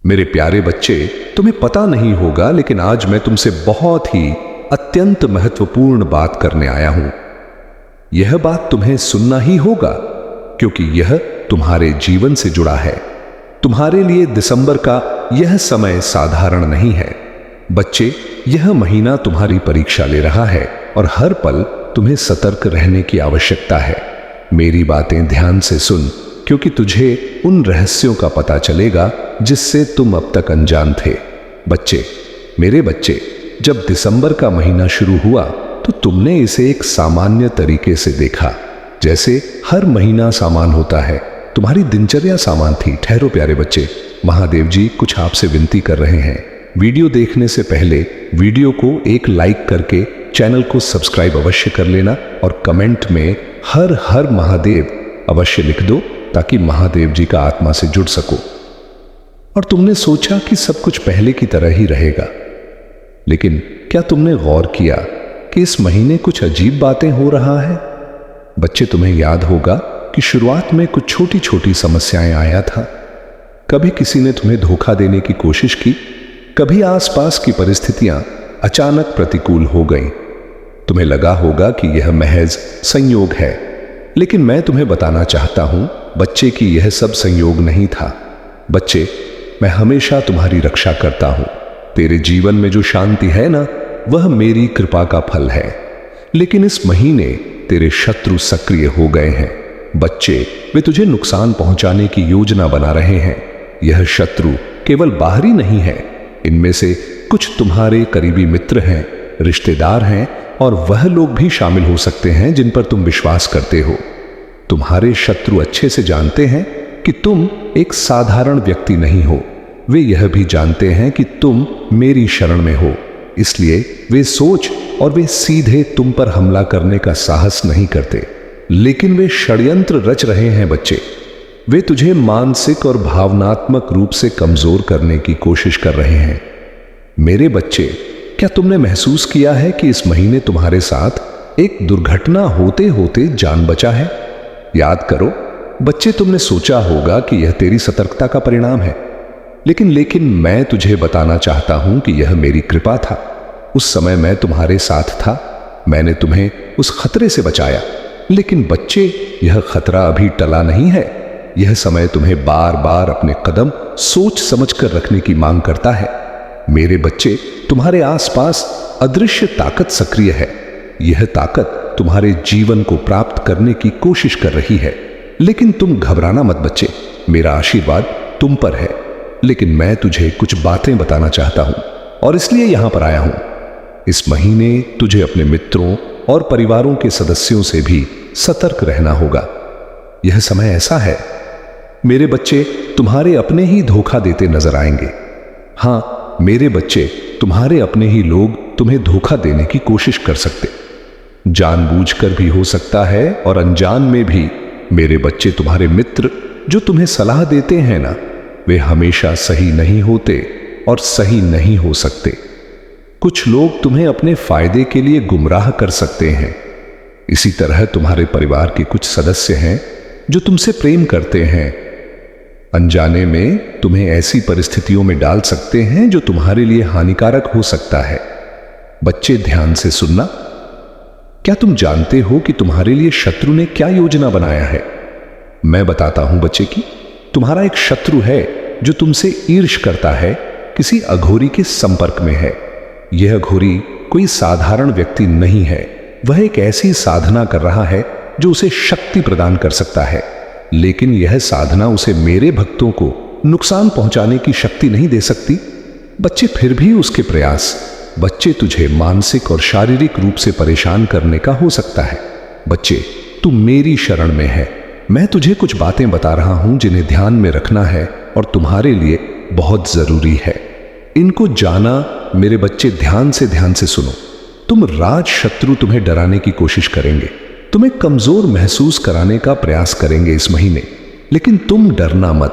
मेरे प्यारे बच्चे, तुम्हें पता नहीं होगा लेकिन आज मैं तुमसे बहुत ही अत्यंत महत्वपूर्ण बात करने आया हूं। यह बात तुम्हें सुनना ही होगा क्योंकि यह तुम्हारे जीवन से जुड़ा है। तुम्हारे लिए दिसंबर का यह समय साधारण नहीं है। बच्चे, यह महीना तुम्हारी परीक्षा ले रहा है और हर पल तुम्हें सतर्क रहने की आवश्यकता है। मेरी बातें ध्यान से सुन, क्योंकि तुझे उन रहस्यों का पता चलेगा जिससे तुम अब तक अनजान थे। बच्चे, मेरे बच्चे, जब दिसंबर का महीना शुरू हुआ तो तुमने इसे एक सामान्य तरीके से देखा, जैसे हर महीना सामान होता है। तुम्हारी दिनचर्या सामान थी। ठहरो प्यारे बच्चे, महादेव जी कुछ आपसे विनती कर रहे हैं। वीडियो देखने से पहले वीडियो को एक लाइक करके चैनल को सब्सक्राइब अवश्य कर लेना और कमेंट में हर हर महादेव अवश्य लिख दो ताकि महादेव जी का आत्मा से जुड़ सको। और तुमने सोचा कि सब कुछ पहले की तरह ही रहेगा, लेकिन क्या तुमने गौर किया कि इस महीने कुछ अजीब बातें हो रहा है? बच्चे, तुम्हें याद होगा कि शुरुआत में कुछ छोटी छोटी समस्याएं आया था। कभी किसी ने तुम्हें धोखा देने की कोशिश की, कभी आसपास की परिस्थितियां अचानक प्रतिकूल हो गईं। तुम्हें लगा होगा कि यह महज संयोग है, लेकिन मैं तुम्हें बताना चाहता हूं बच्चे कि यह सब संयोग नहीं था। बच्चे, मैं हमेशा तुम्हारी रक्षा करता हूं। तेरे जीवन में जो शांति है ना, वह मेरी कृपा का फल है। लेकिन इस महीने तेरे शत्रु सक्रिय हो गए हैं। बच्चे, वे तुझे नुकसान पहुंचाने की योजना बना रहे हैं। यह शत्रु केवल बाहरी नहीं है, इनमें से कुछ तुम्हारे करीबी मित्र हैं, रिश्तेदार हैं और वह लोग भी शामिल हो सकते हैं जिन पर तुम विश्वास करते हो। तुम्हारे शत्रु अच्छे से जानते हैं कि तुम एक साधारण व्यक्ति नहीं हो। वे यह भी जानते हैं कि तुम मेरी शरण में हो, इसलिए वे सोच और वे सीधे तुम पर हमला करने का साहस नहीं करते। लेकिन वे षड्यंत्र रच रहे हैं बच्चे। वे तुझे मानसिक और भावनात्मक रूप से कमजोर करने की कोशिश कर रहे हैं। मेरे बच्चे, क्या तुमने महसूस किया है कि इस महीने तुम्हारे साथ एक दुर्घटना होते होते जान बचा है? याद करो बच्चे, तुमने सोचा होगा कि यह तेरी सतर्कता का परिणाम है, लेकिन मैं तुझे बताना चाहता हूं कि यह मेरी कृपा था। उस समय मैं तुम्हारे साथ था, मैंने तुम्हें उस खतरे से बचाया। लेकिन बच्चे, यह खतरा अभी टला नहीं है। यह समय तुम्हें बार बार अपने कदम सोच समझकर रखने की मांग करता है। मेरे बच्चे, तुम्हारे आसपास अदृश्य ताकत सक्रिय है। यह ताकत तुम्हारे जीवन को प्राप्त करने की कोशिश कर रही है। लेकिन तुम घबराना मत बच्चे, मेरा आशीर्वाद तुम पर है। लेकिन मैं तुझे कुछ बातें बताना चाहता हूं और इसलिए यहां पर आया हूं। इस महीने तुझे अपने मित्रों और परिवारों के सदस्यों से भी सतर्क रहना होगा। यह समय ऐसा है, मेरे बच्चे, तुम्हारे अपने ही धोखा देते नजर आएंगे। हां मेरे बच्चे, तुम्हारे अपने ही लोग तुम्हें धोखा देने की कोशिश कर सकते, जानबूझकर भी हो सकता है और अनजान में भी। मेरे बच्चे, तुम्हारे मित्र जो तुम्हें सलाह देते हैं ना, वे हमेशा सही नहीं होते और सही नहीं हो सकते। कुछ लोग तुम्हें अपने फायदे के लिए गुमराह कर सकते हैं। इसी तरह तुम्हारे परिवार के कुछ सदस्य हैं जो तुमसे प्रेम करते हैं, अनजाने में तुम्हें ऐसी परिस्थितियों में डाल सकते हैं जो तुम्हारे लिए हानिकारक हो सकता है। बच्चे, ध्यान से सुनना। क्या तुम जानते हो कि तुम्हारे लिए शत्रु ने क्या योजना बनाया है? मैं बताता हूं बच्चे कि तुम्हारा एक शत्रु है जो तुमसे ईर्ष करता है, किसी अघोरी के संपर्क में है। यह अघोरी कोई साधारण व्यक्ति नहीं है, वह एक ऐसी साधना कर रहा है जो उसे शक्ति प्रदान कर सकता है। लेकिन यह साधना उसे मेरे भक्तों को नुकसान पहुंचाने की शक्ति नहीं दे सकती। बच्चे, फिर भी उसके प्रयास बच्चे तुझे मानसिक और शारीरिक रूप से परेशान करने का हो सकता है। बच्चे, तू मेरी शरण में है। मैं तुझे कुछ बातें बता रहा हूं जिन्हें ध्यान में रखना है और तुम्हारे लिए बहुत जरूरी है। इनको जाना मेरे बच्चे, ध्यान से सुनो। तुम राज शत्रु तुम्हें डराने की कोशिश करेंगे, तुम्हें कमजोर महसूस कराने का प्रयास करेंगे इस महीने, लेकिन तुम डरना मत।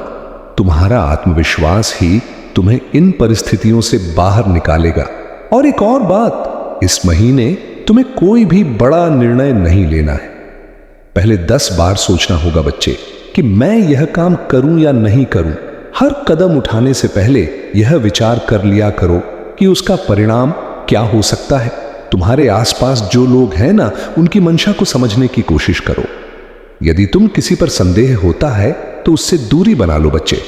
तुम्हारा आत्मविश्वास ही तुम्हें इन परिस्थितियों से बाहर निकालेगा। और एक और बात, इस महीने तुम्हें कोई भी बड़ा निर्णय नहीं लेना है। पहले 10 बार सोचना होगा बच्चे कि मैं यह काम करूं या नहीं करूं। हर कदम उठाने से पहले यह विचार कर लिया करो कि उसका परिणाम क्या हो सकता है। तुम्हारे आसपास जो लोग हैं ना, उनकी मंशा को समझने की कोशिश करो। यदि तुम किसी पर संदेह होता है तो उससे दूरी बना लो बच्चे।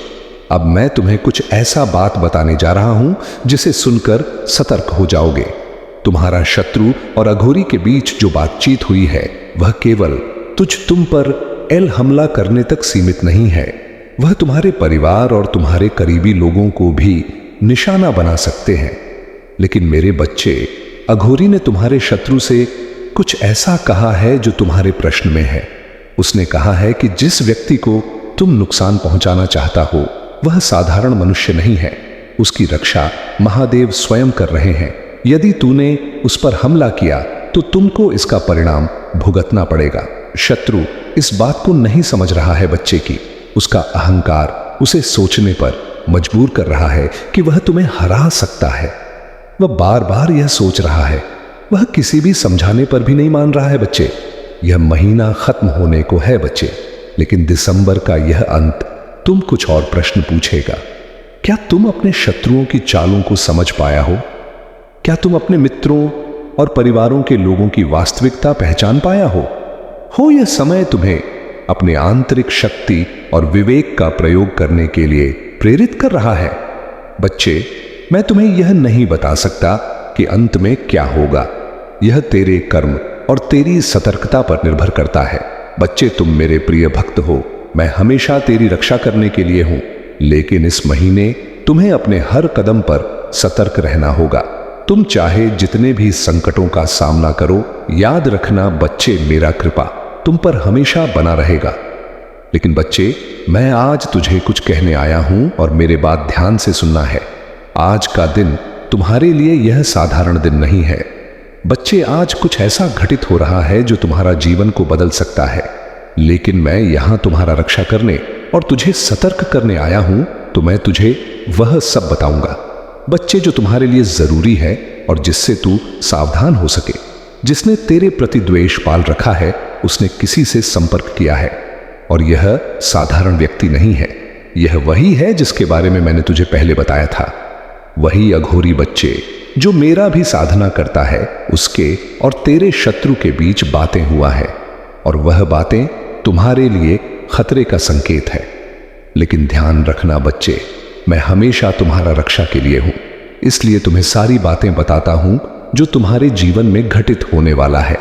अब मैं तुम्हें कुछ ऐसा बात बताने जा रहा हूं जिसे सुनकर सतर्क हो जाओगे। तुम्हारा शत्रु और अघोरी के बीच जो बातचीत हुई है वह केवल तुम पर एल हमला करने तक सीमित नहीं है। वह तुम्हारे परिवार और तुम्हारे करीबी लोगों को भी निशाना बना सकते हैं। लेकिन मेरे बच्चे, अघोरी ने तुम्हारे शत्रु से कुछ ऐसा कहा है जो तुम्हारे प्रश्न में है। उसने कहा है कि जिस व्यक्ति को तुम नुकसान पहुंचाना चाहता हो वह साधारण मनुष्य नहीं है, उसकी रक्षा महादेव स्वयं कर रहे हैं। यदि तूने उस पर हमला किया तो तुमको इसका परिणाम भुगतना पड़ेगा। शत्रु इस बात को नहीं समझ रहा है बच्चे की। उसका अहंकार उसे सोचने पर मजबूर कर रहा है कि वह तुम्हें हरा सकता है। वह बार बार यह सोच रहा है। वह किसी भी समझाने पर भी नहीं मान रहा है बच्चे। यह महीना खत्म होने को है बच्चे, लेकिन दिसंबर का यह अंत तुम कुछ और प्रश्न पूछेगा। क्या तुम अपने शत्रुओं की चालों को समझ पाया हो? क्या तुम अपने मित्रों और परिवारों के लोगों की वास्तविकता पहचान पाया हो यह समय तुम्हें अपने आंतरिक शक्ति और विवेक का प्रयोग करने के लिए प्रेरित कर रहा है। बच्चे, मैं तुम्हें यह नहीं बता सकता कि अंत में क्या होगा। यह तेरे कर्म और तेरी सतर्कता पर निर्भर करता है। बच्चे, तुम मेरे प्रिय भक्त हो। मैं हमेशा तेरी रक्षा करने के लिए हूं, लेकिन इस महीने तुम्हें अपने हर कदम पर सतर्क रहना होगा। तुम चाहे जितने भी संकटों का सामना करो, याद रखना बच्चे, मेरा कृपा तुम पर हमेशा बना रहेगा। लेकिन बच्चे, मैं आज तुझे कुछ कहने आया हूं और मेरे बात ध्यान से सुनना है। आज का दिन तुम्हारे लिए यह साधारण दिन नहीं है। बच्चे, आज कुछ ऐसा घटित हो रहा है जो तुम्हारा जीवन को बदल सकता है। लेकिन मैं यहां तुम्हारा रक्षा करने और तुझे सतर्क करने आया हूं, तो मैं तुझे वह सब बताऊंगा बच्चे जो तुम्हारे लिए जरूरी है और जिससे तू सावधान हो सके। जिसने तेरे प्रति द्वेष पाल रखा है उसने किसी से संपर्क किया है, और यह साधारण व्यक्ति नहीं है। यह वही है जिसके बारे में मैंने तुझे पहले बताया था। वही अघोरी बच्चे जो मेरा भी साधना करता है, उसके और तेरे शत्रु के बीच बातें हुआ है, और वह बातें तुम्हारे लिए खतरे का संकेत है। लेकिन ध्यान रखना बच्चे, मैं हमेशा तुम्हारा रक्षा के लिए हूं, इसलिए तुम्हें सारी बातें बताता हूं जो तुम्हारे जीवन में घटित होने वाला है।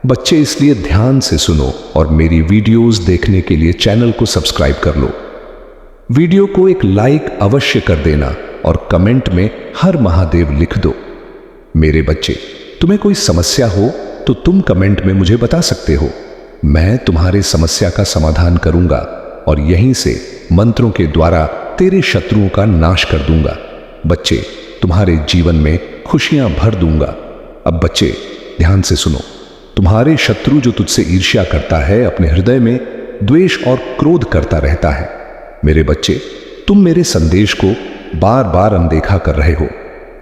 बच्चे, इसलिए ध्यान से सुनो और मेरी वीडियोस देखने के लिए चैनल को सब्सक्राइब कर लो। वीडियो को एक लाइक अवश्य कर देना और कमेंट में हर महादेव लिख दो। मेरे बच्चे, तुम्हें कोई समस्या हो तो तुम कमेंट में मुझे बता सकते हो। मैं तुम्हारी समस्या का समाधान करूंगा और यहीं से मंत्रों के द्वारा तेरे शत्रुओं का नाश कर दूंगा। बच्चे, तुम्हारे जीवन में खुशियां भर दूंगा। अब बच्चे, ध्यान से सुनो। तुम्हारे शत्रु जो तुझसे ईर्ष्या करता है, अपने हृदय में द्वेष और क्रोध करता रहता है। मेरे बच्चे, तुम मेरे संदेश को बार बार अनदेखा कर रहे हो।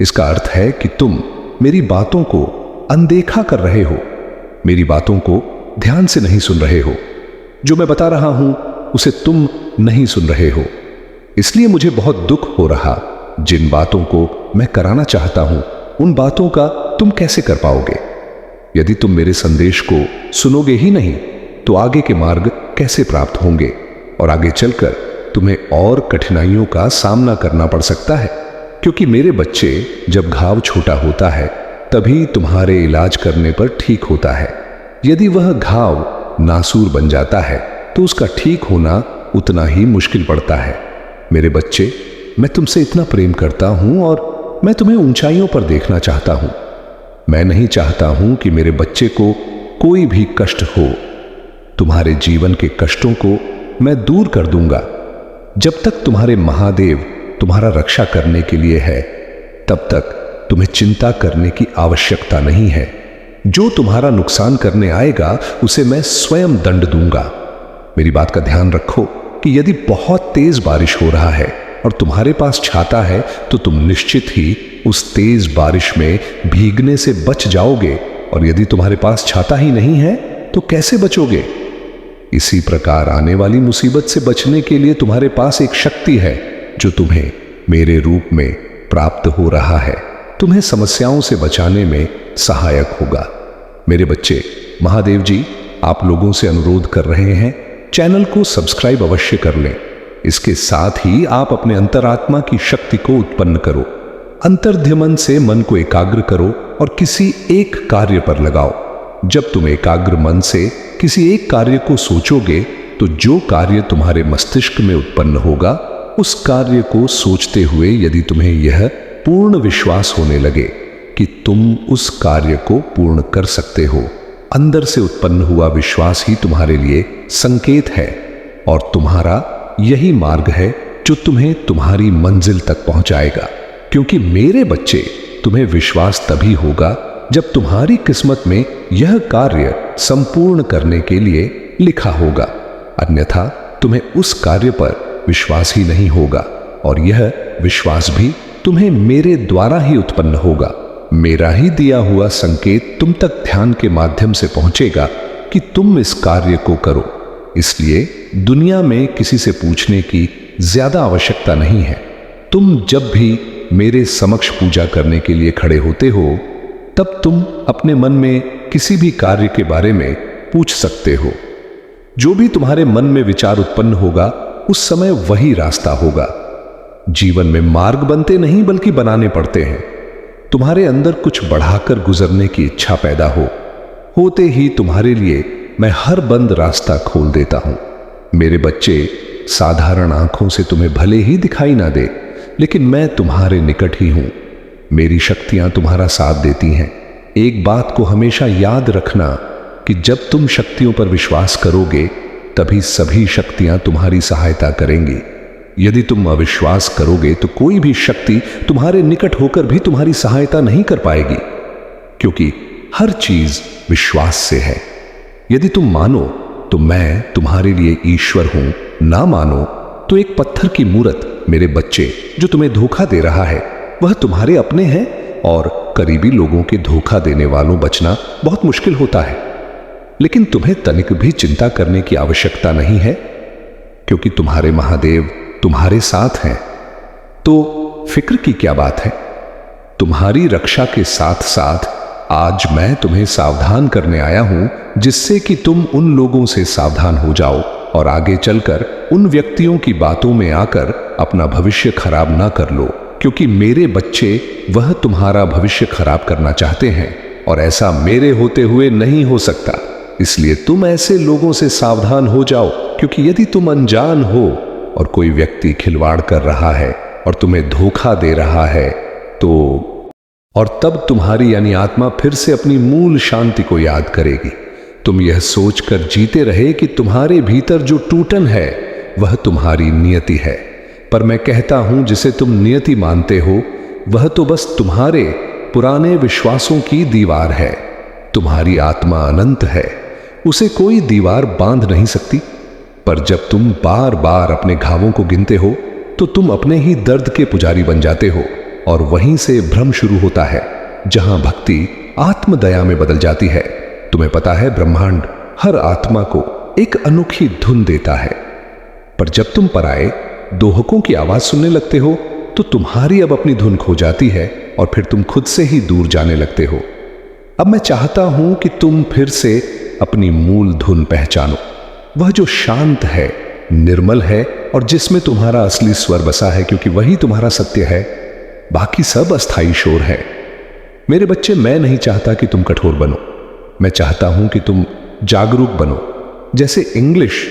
इसका अर्थ है कि तुम मेरी बातों को अनदेखा कर रहे हो, मेरी बातों को ध्यान से नहीं सुन रहे हो। जो मैं बता रहा हूं उसे तुम नहीं सुन रहे हो। इसलिए मुझे बहुत दुख हो रहा। जिन बातों को मैं कराना चाहता हूं, उन बातों का तुम कैसे कर पाओगे? यदि तुम मेरे संदेश को सुनोगे ही नहीं तो आगे के मार्ग कैसे प्राप्त होंगे, और आगे चलकर तुम्हें और कठिनाइयों का सामना करना पड़ सकता है। क्योंकि मेरे बच्चे, जब घाव छोटा होता है तभी तुम्हारे इलाज करने पर ठीक होता है। यदि वह घाव नासूर बन जाता है तो उसका ठीक होना उतना ही मुश्किल पड़ता है। मेरे बच्चे, मैं तुमसे इतना प्रेम करता हूं और मैं तुम्हें ऊंचाइयों पर देखना चाहता हूं। मैं नहीं चाहता हूं कि मेरे बच्चे को कोई भी कष्ट हो। तुम्हारे जीवन के कष्टों को मैं दूर कर दूंगा। जब तक तुम्हारे महादेव तुम्हारा रक्षा करने के लिए है, तब तक तुम्हें चिंता करने की आवश्यकता नहीं है। जो तुम्हारा नुकसान करने आएगा उसे मैं स्वयं दंड दूंगा। मेरी बात का ध्यान रखो कि यदि बहुत तेज बारिश हो रहा है और तुम्हारे पास छाता है तो तुम निश्चित ही उस तेज बारिश में भीगने से बच जाओगे, और यदि तुम्हारे पास छाता ही नहीं है तो कैसे बचोगे? इसी प्रकार आने वाली मुसीबत से बचने के लिए तुम्हारे पास एक शक्ति है जो तुम्हें मेरे रूप में प्राप्त हो रहा है, तुम्हें समस्याओं से बचाने में सहायक होगा। मेरे बच्चे, महादेव जी आप लोगों से अनुरोध कर रहे हैं, चैनल को सब्सक्राइब अवश्य कर लें। इसके साथ ही आप अपने अंतरात्मा की शक्ति को उत्पन्न करो। अंतर्ध्यमन से मन को एकाग्र करो और किसी एक कार्य पर लगाओ। जब तुम एकाग्र मन से किसी एक कार्य को सोचोगे तो जो कार्य तुम्हारे मस्तिष्क में उत्पन्न होगा, उस कार्य को सोचते हुए यदि तुम्हें यह पूर्ण विश्वास होने लगे कि तुम उस कार्य को पूर्ण कर सकते हो, अंदर से उत्पन्न हुआ विश्वास ही तुम्हारे लिए संकेत है और तुम्हारा यही मार्ग है जो तुम्हें तुम्हारी मंजिल तक पहुंचाएगा। क्योंकि मेरे बच्चे, तुम्हें विश्वास तभी होगा जब तुम्हारी किस्मत में यह कार्य संपूर्ण करने के लिए लिखा होगा, अन्यथा तुम्हें उस कार्य पर विश्वास ही नहीं होगा और यह विश्वास भी तुम्हें मेरे द्वारा ही उत्पन्न होगा। मेरा ही दिया हुआ संकेत तुम तक ध्यान के माध्यम से पहुंचेगा कि तुम इस कार्य को करो। इसलिए दुनिया में किसी से पूछने की ज्यादा आवश्यकता नहीं है। तुम जब भी मेरे समक्ष पूजा करने के लिए खड़े होते हो, तब तुम अपने मन में किसी भी कार्य के बारे में पूछ सकते हो। जो भी तुम्हारे मन में विचार उत्पन्न होगा, उस समय वही रास्ता होगा। जीवन में मार्ग बनते नहीं बल्कि बनाने पड़ते हैं। तुम्हारे अंदर कुछ बढ़ाकर गुजरने की इच्छा पैदा होते ही तुम्हारे लिए मैं हर बंद रास्ता खोल देता हूं। मेरे बच्चे, साधारण आंखों से तुम्हें भले ही दिखाई ना दे, लेकिन मैं तुम्हारे निकट ही हूं। मेरी शक्तियां तुम्हारा साथ देती हैं। एक बात को हमेशा याद रखना कि जब तुम शक्तियों पर विश्वास करोगे, तभी सभी शक्तियां तुम्हारी सहायता करेंगी। यदि तुम अविश्वास करोगे तो कोई भी शक्ति तुम्हारे निकट होकर भी तुम्हारी सहायता नहीं कर पाएगी, क्योंकि हर चीज विश्वास से है। यदि तुम मानो तो मैं तुम्हारे लिए ईश्वर हूं, ना मानो तो एक पत्थर की मूर्त। मेरे बच्चे, जो तुम्हें धोखा दे रहा है वह तुम्हारे अपने हैं और करीबी लोगों के धोखा देने वालों बचना बहुत मुश्किल होता है। लेकिन तुम्हें तनिक भी चिंता करने की आवश्यकता नहीं है, क्योंकि तुम्हारे महादेव तुम्हारे साथ हैं। तो फिक्र की क्या बात है। तुम्हारी रक्षा के साथ साथ आज मैं तुम्हें सावधान करने आया हूं, जिससे कि तुम उन लोगों से सावधान हो जाओ और आगे चलकर उन व्यक्तियों की बातों में आकर अपना भविष्य खराब ना कर लो, क्योंकि मेरे बच्चे वह तुम्हारा भविष्य खराब करना चाहते हैं और ऐसा मेरे होते हुए नहीं हो सकता। इसलिए तुम ऐसे लोगों से सावधान हो जाओ, क्योंकि यदि तुम अनजान हो और कोई व्यक्ति खिलवाड़ कर रहा है और तुम्हें धोखा दे रहा है तो और तब तुम्हारी यानी आत्मा फिर से अपनी मूल शांति को याद करेगी। तुम यह सोचकर जीते रहे कि तुम्हारे भीतर जो टूटन है वह तुम्हारी नियति है, पर मैं कहता हूं जिसे तुम नियति मानते हो वह तो बस तुम्हारे पुराने विश्वासों की दीवार है। तुम्हारी आत्मा अनंत है, उसे कोई दीवार बांध नहीं सकती। पर जब तुम बार बार अपने घावों को गिनते हो तो तुम अपने ही दर्द के पुजारी बन जाते हो और वहीं से भ्रम शुरू होता है, जहां भक्ति आत्मदया में बदल जाती है। तुम्हें पता है, ब्रह्मांड हर आत्मा को एक अनोखी धुन देता है, पर जब तुम पराए दोहकों की आवाज सुनने लगते हो तो तुम्हारी अब अपनी धुन खो जाती है और फिर तुम खुद से ही दूर जाने लगते हो। अब मैं चाहता हूं कि तुम फिर से अपनी मूल धुन पहचानो, वह जो शांत है, निर्मल है और जिसमें तुम्हारा असली स्वर बसा है, क्योंकि वही तुम्हारा सत्य है। बाकी सब अस्थाई शोर है। मेरे बच्चे, मैं नहीं चाहता कि तुम कठोर बनो, मैं चाहता हूं कि तुम जागरूक बनो। जैसे इंग्लिश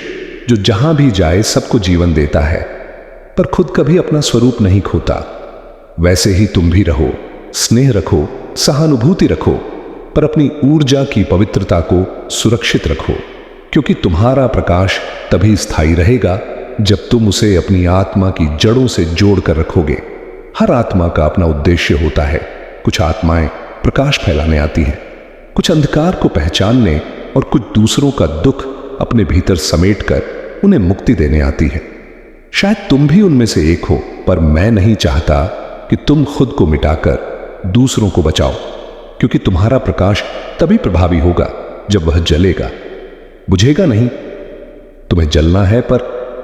जो जहां भी जाए सबको जीवन देता है, पर खुद कभी अपना स्वरूप नहीं खोता, वैसे ही तुम भी रहो। स्नेह रखो, सहानुभूति रखो, पर अपनी ऊर्जा की पवित्रता को सुरक्षित रखो, क्योंकि तुम्हारा प्रकाश तभी स्थायी रहेगा जब तुम उसे अपनी आत्मा की जड़ों से जोड़कर रखोगे। हर आत्मा का अपना उद्देश्य होता है। कुछ आत्माएं प्रकाश फैलाने आती हैं, कुछ अंधकार को पहचानने और कुछ दूसरों का दुख अपने भीतर समेटकर उन्हें मुक्ति देने आती है। शायद तुम भी उनमें से एक हो, पर मैं नहीं चाहता कि तुम खुद को मिटाकर दूसरों को बचाओ, क्योंकि तुम्हारा प्रकाश तभी प्रभावी होगा जब वह जलेगा, बुझेगा नहीं। तुम्हें जलना है पर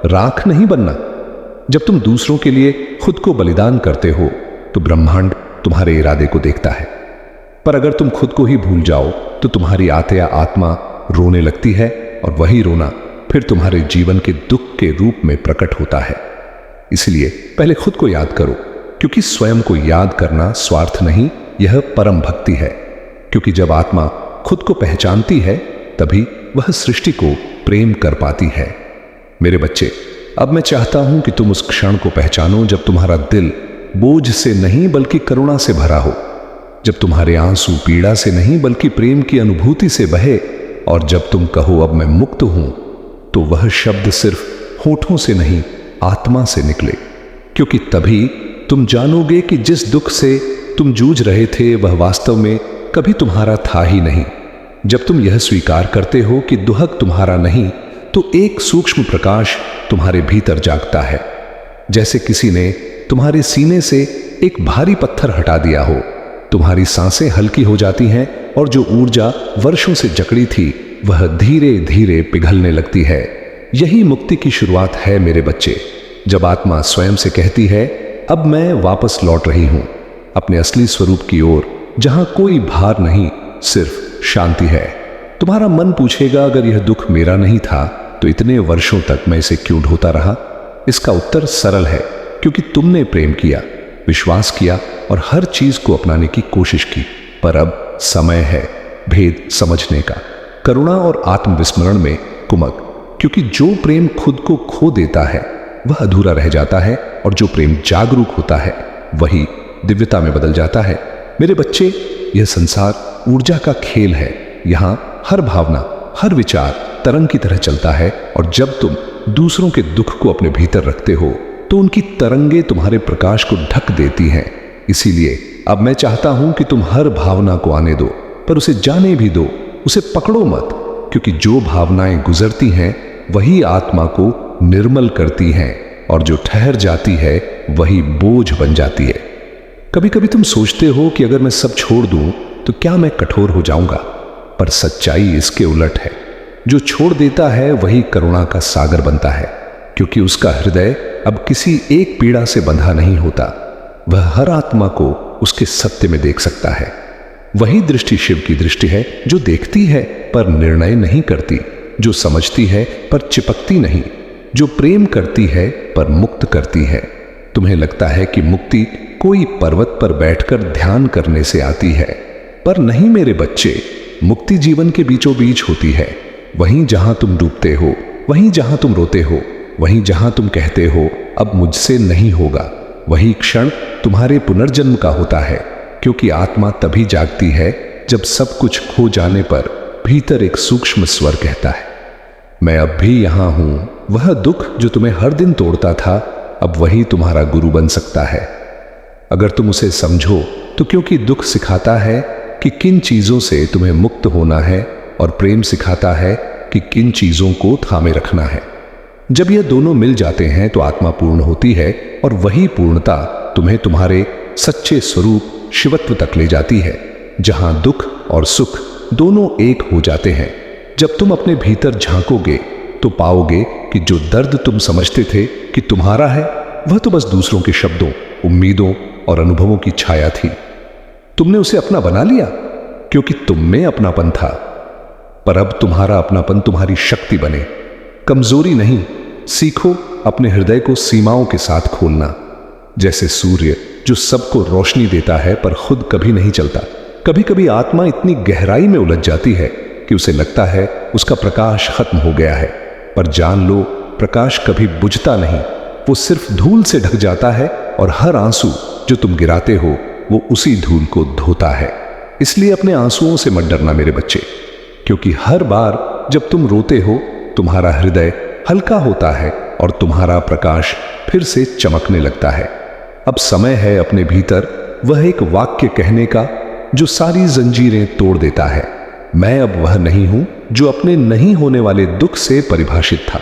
राख नहीं बनना। जब तुम दूसरों के लिए खुद को बलिदान करते हो तो ब्रह्मांड तुम्हारे इरादे को देखता है। पर अगर तुम खुद को ही भूल जाओ तो तुम्हारी आत्या आत्मा रोने लगती है और वही रोना फिर तुम्हारे जीवन के दुख के रूप में प्रकट होता है। इसलिए पहले खुद को याद करो, क्योंकि स्वयं को याद करना स्वार्थ नहीं, यह परम भक्ति है। क्योंकि जब आत्मा खुद को पहचानती है तभी वह सृष्टि को प्रेम कर पाती है। मेरे बच्चे, अब मैं चाहता हूं कि तुम उस क्षण को पहचानो जब तुम्हारा दिल बोझ से नहीं बल्कि करुणा से भरा हो, जब तुम्हारे आंसू पीड़ा से नहीं बल्कि प्रेम की अनुभूति से बहे, और जब तुम कहो अब मैं मुक्त हूं, तो वह शब्द सिर्फ होठों से नहीं आत्मा से निकले। क्योंकि तभी तुम जानोगे कि जिस दुख से तुम जूझ रहे थे वह वास्तव में कभी तुम्हारा था ही नहीं। जब तुम यह स्वीकार करते हो कि दुहक तुम्हारा नहीं, तो एक सूक्ष्म प्रकाश तुम्हारे भीतर जागता है, जैसे किसी ने तुम्हारे सीने से एक भारी पत्थर हटा दिया हो। तुम्हारी सांसें हल्की हो जाती हैं और जो ऊर्जा वर्षों से जकड़ी थी वह धीरे धीरे पिघलने लगती है। यही मुक्ति की शुरुआत है मेरे बच्चे, जब आत्मा स्वयं से कहती है अब मैं वापस लौट रही हूं अपने असली स्वरूप की ओर, जहां कोई भार नहीं, सिर्फ शांति है। तुम्हारा मन पूछेगा अगर यह दुख मेरा नहीं था तो इतने वर्षों तक मैं इसे क्यों ढोता रहा? इसका उत्तर सरल है, क्योंकि तुमने प्रेम किया, विश्वास किया और हर चीज को अपनाने की कोशिश की। पर अब समय है भेद समझने का, करुणा और आत्मविस्मरण में कुमक। क्योंकि जो प्रेम खुद को खो देता है वह अधूरा रह जाता है, और जो प्रेम जागरूक होता है वही दिव्यता में बदल जाता है। मेरे बच्चे, यह संसार ऊर्जा का खेल है। यहां हर भावना, हर विचार तरंग की तरह चलता है, और जब तुम दूसरों के दुख को अपने भीतर रखते हो तो उनकी तरंगे तुम्हारे प्रकाश को ढक देती हैं। इसीलिए अब मैं चाहता हूं कि तुम हर भावना को आने दो, पर उसे जाने भी दो, उसे पकड़ो मत। क्योंकि जो भावनाएं गुजरती हैं वही आत्मा को निर्मल करती हैं, और जो ठहर जाती है वही बोझ बन जाती है। कभी कभी तुम सोचते हो कि अगर मैं सब छोड़ दूं तो क्या मैं कठोर हो जाऊंगा? पर सच्चाई इसके उलट है। जो छोड़ देता है वही करुणा का सागर बनता है, क्योंकि उसका हृदय अब किसी एक पीड़ा से बंधा नहीं होता। वह हर आत्मा को उसके सत्य में देख सकता है। वही दृष्टि शिव की दृष्टि है, जो देखती है पर निर्णय नहीं करती, जो समझती है पर चिपकती नहीं, जो प्रेम करती है पर मुक्त करती है। तुम्हें लगता है कि मुक्ति कोई पर्वत पर बैठकर ध्यान करने से आती है, पर नहीं मेरे बच्चे। मुक्ति जीवन के बीचों बीच होती है, वहीं जहां तुम डूबते हो, वहीं जहां तुम रोते हो, वहीं जहां तुम कहते हो अब मुझसे नहीं होगा। वही क्षण तुम्हारे पुनर्जन्म का होता है, क्योंकि आत्मा तभी जागती है जब सब कुछ खो जाने पर भीतर एक सूक्ष्म स्वर कहता है मैं अब भी यहां हूं। वह दुख जो तुम्हें हर दिन तोड़ता था अब वही तुम्हारा गुरु बन सकता है, अगर तुम उसे समझो तो। क्योंकि दुख सिखाता है कि किन चीजों से तुम्हें मुक्त होना है, और प्रेम सिखाता है कि किन चीजों को थामे रखना है। जब ये दोनों मिल जाते हैं तो आत्मा पूर्ण होती है, और वही पूर्णता तुम्हें तुम्हारे सच्चे स्वरूप शिवत्व तक ले जाती है, जहां दुख और सुख दोनों एक हो जाते हैं। जब तुम अपने भीतर झांकोगे तो पाओगे कि जो दर्द तुम समझते थे कि तुम्हारा है वह तो बस दूसरों के शब्दों, उम्मीदों और अनुभवों की छाया थी। तुमने उसे अपना बना लिया क्योंकि तुम में अपनापन था। पर अब तुम्हारा अपनापन तुम्हारी शक्ति बने, कमजोरी नहीं। सीखो अपने हृदय को सीमाओं के साथ खोलना, जैसे सूर्य जो सबको रोशनी देता है पर खुद कभी नहीं चलता। कभी कभी आत्मा इतनी गहराई में उलझ जाती है कि उसे लगता है उसका प्रकाश खत्म हो गया है, पर जान लो प्रकाश कभी बुझता नहीं, वो सिर्फ धूल से ढक जाता है, और हर आंसू जो तुम गिराते हो वो उसी धूल को धोता है। इसलिए अपने आंसुओं से मत डरना मेरे बच्चे, क्योंकि हर बार जब तुम रोते हो तुम्हारा हृदय हल्का होता है और तुम्हारा प्रकाश फिर से चमकने लगता है। अब समय है अपने भीतर वह एक वाक्य कहने का जो सारी जंजीरें तोड़ देता है। मैं अब वह नहीं हूं जो अपने नहीं होने वाले दुख से परिभाषित था।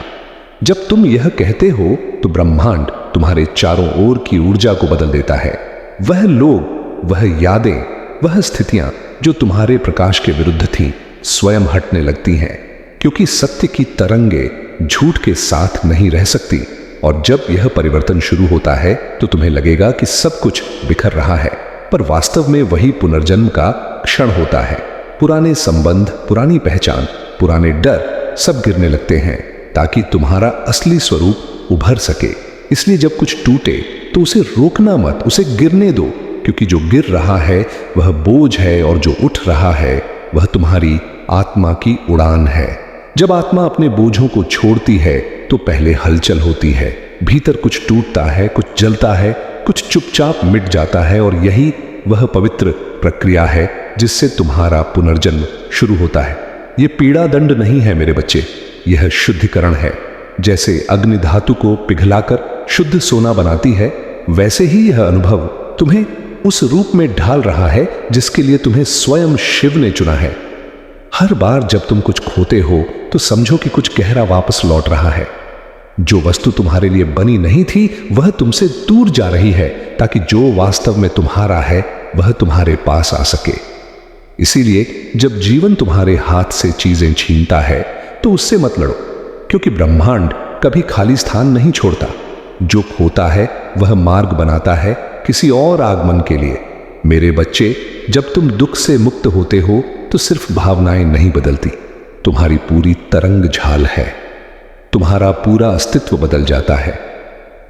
जब तुम यह कहते हो तो ब्रह्मांड तुम्हारे चारों ओर की ऊर्जा को बदल देता है। वह लोग, वह यादें, वह स्थितियां जो तुम्हारे प्रकाश के विरुद्ध थीं, स्वयं हटने लगती हैं, क्योंकि सत्य की तरंगे झूठ के साथ नहीं रह सकती, और जब यह परिवर्तन शुरू होता है तो तुम्हें लगेगा कि सब कुछ बिखर रहा है, पर वास्तव में वही पुनर्जन्म का क्षण होता है। पुराने संबंध, पुरानी पहचान, पुराने डर सब गिरने लगते हैं ताकि तुम्हारा असली स्वरूप उभर सके। इसलिए जब कुछ टूटे तो उसे रोकना मत, उसे गिरने दो, क्योंकि जो गिर रहा है वह बोझ है और जो उठ रहा है वह तुम्हारी आत्मा की उड़ान है। जब आत्मा अपने बोझों को छोड़ती है तो पहले हलचल होती है, भीतर कुछ टूटता है, कुछ जलता है, कुछ चुपचाप मिट जाता है, और यही वह पवित्र प्रक्रिया है जिससे तुम्हारा पुनर्जन्म शुरू होता है। यह पीड़ा दंड नहीं है मेरे बच्चे, यह शुद्धिकरण है। जैसे अग्नि धातु को पिघलाकर शुद्ध सोना बनाती है, वैसे ही यह अनुभव तुम्हें उस रूप में ढाल रहा है जिसके लिए तुम्हें स्वयं शिव ने चुना है। हर बार जब तुम कुछ खोते हो तो समझो कि कुछ गहरा वापस लौट रहा है। जो वस्तु तुम्हारे लिए बनी नहीं थी वह तुमसे दूर जा रही है, ताकि जो वास्तव में तुम्हारा है वह तुम्हारे पास आ सके। इसीलिए जब जीवन तुम्हारे हाथ से चीजें छीनता है तो उससे मत लड़ो, क्योंकि ब्रह्मांड कभी खाली स्थान नहीं छोड़ता। जो खोता है वह मार्ग बनाता है किसी और आगमन के लिए। मेरे बच्चे, जब तुम दुख से मुक्त होते हो तो सिर्फ भावनाएं नहीं बदलती, तुम्हारी पूरी तरंग झाल है। तुम्हारा पूरा अस्तित्व बदल जाता है।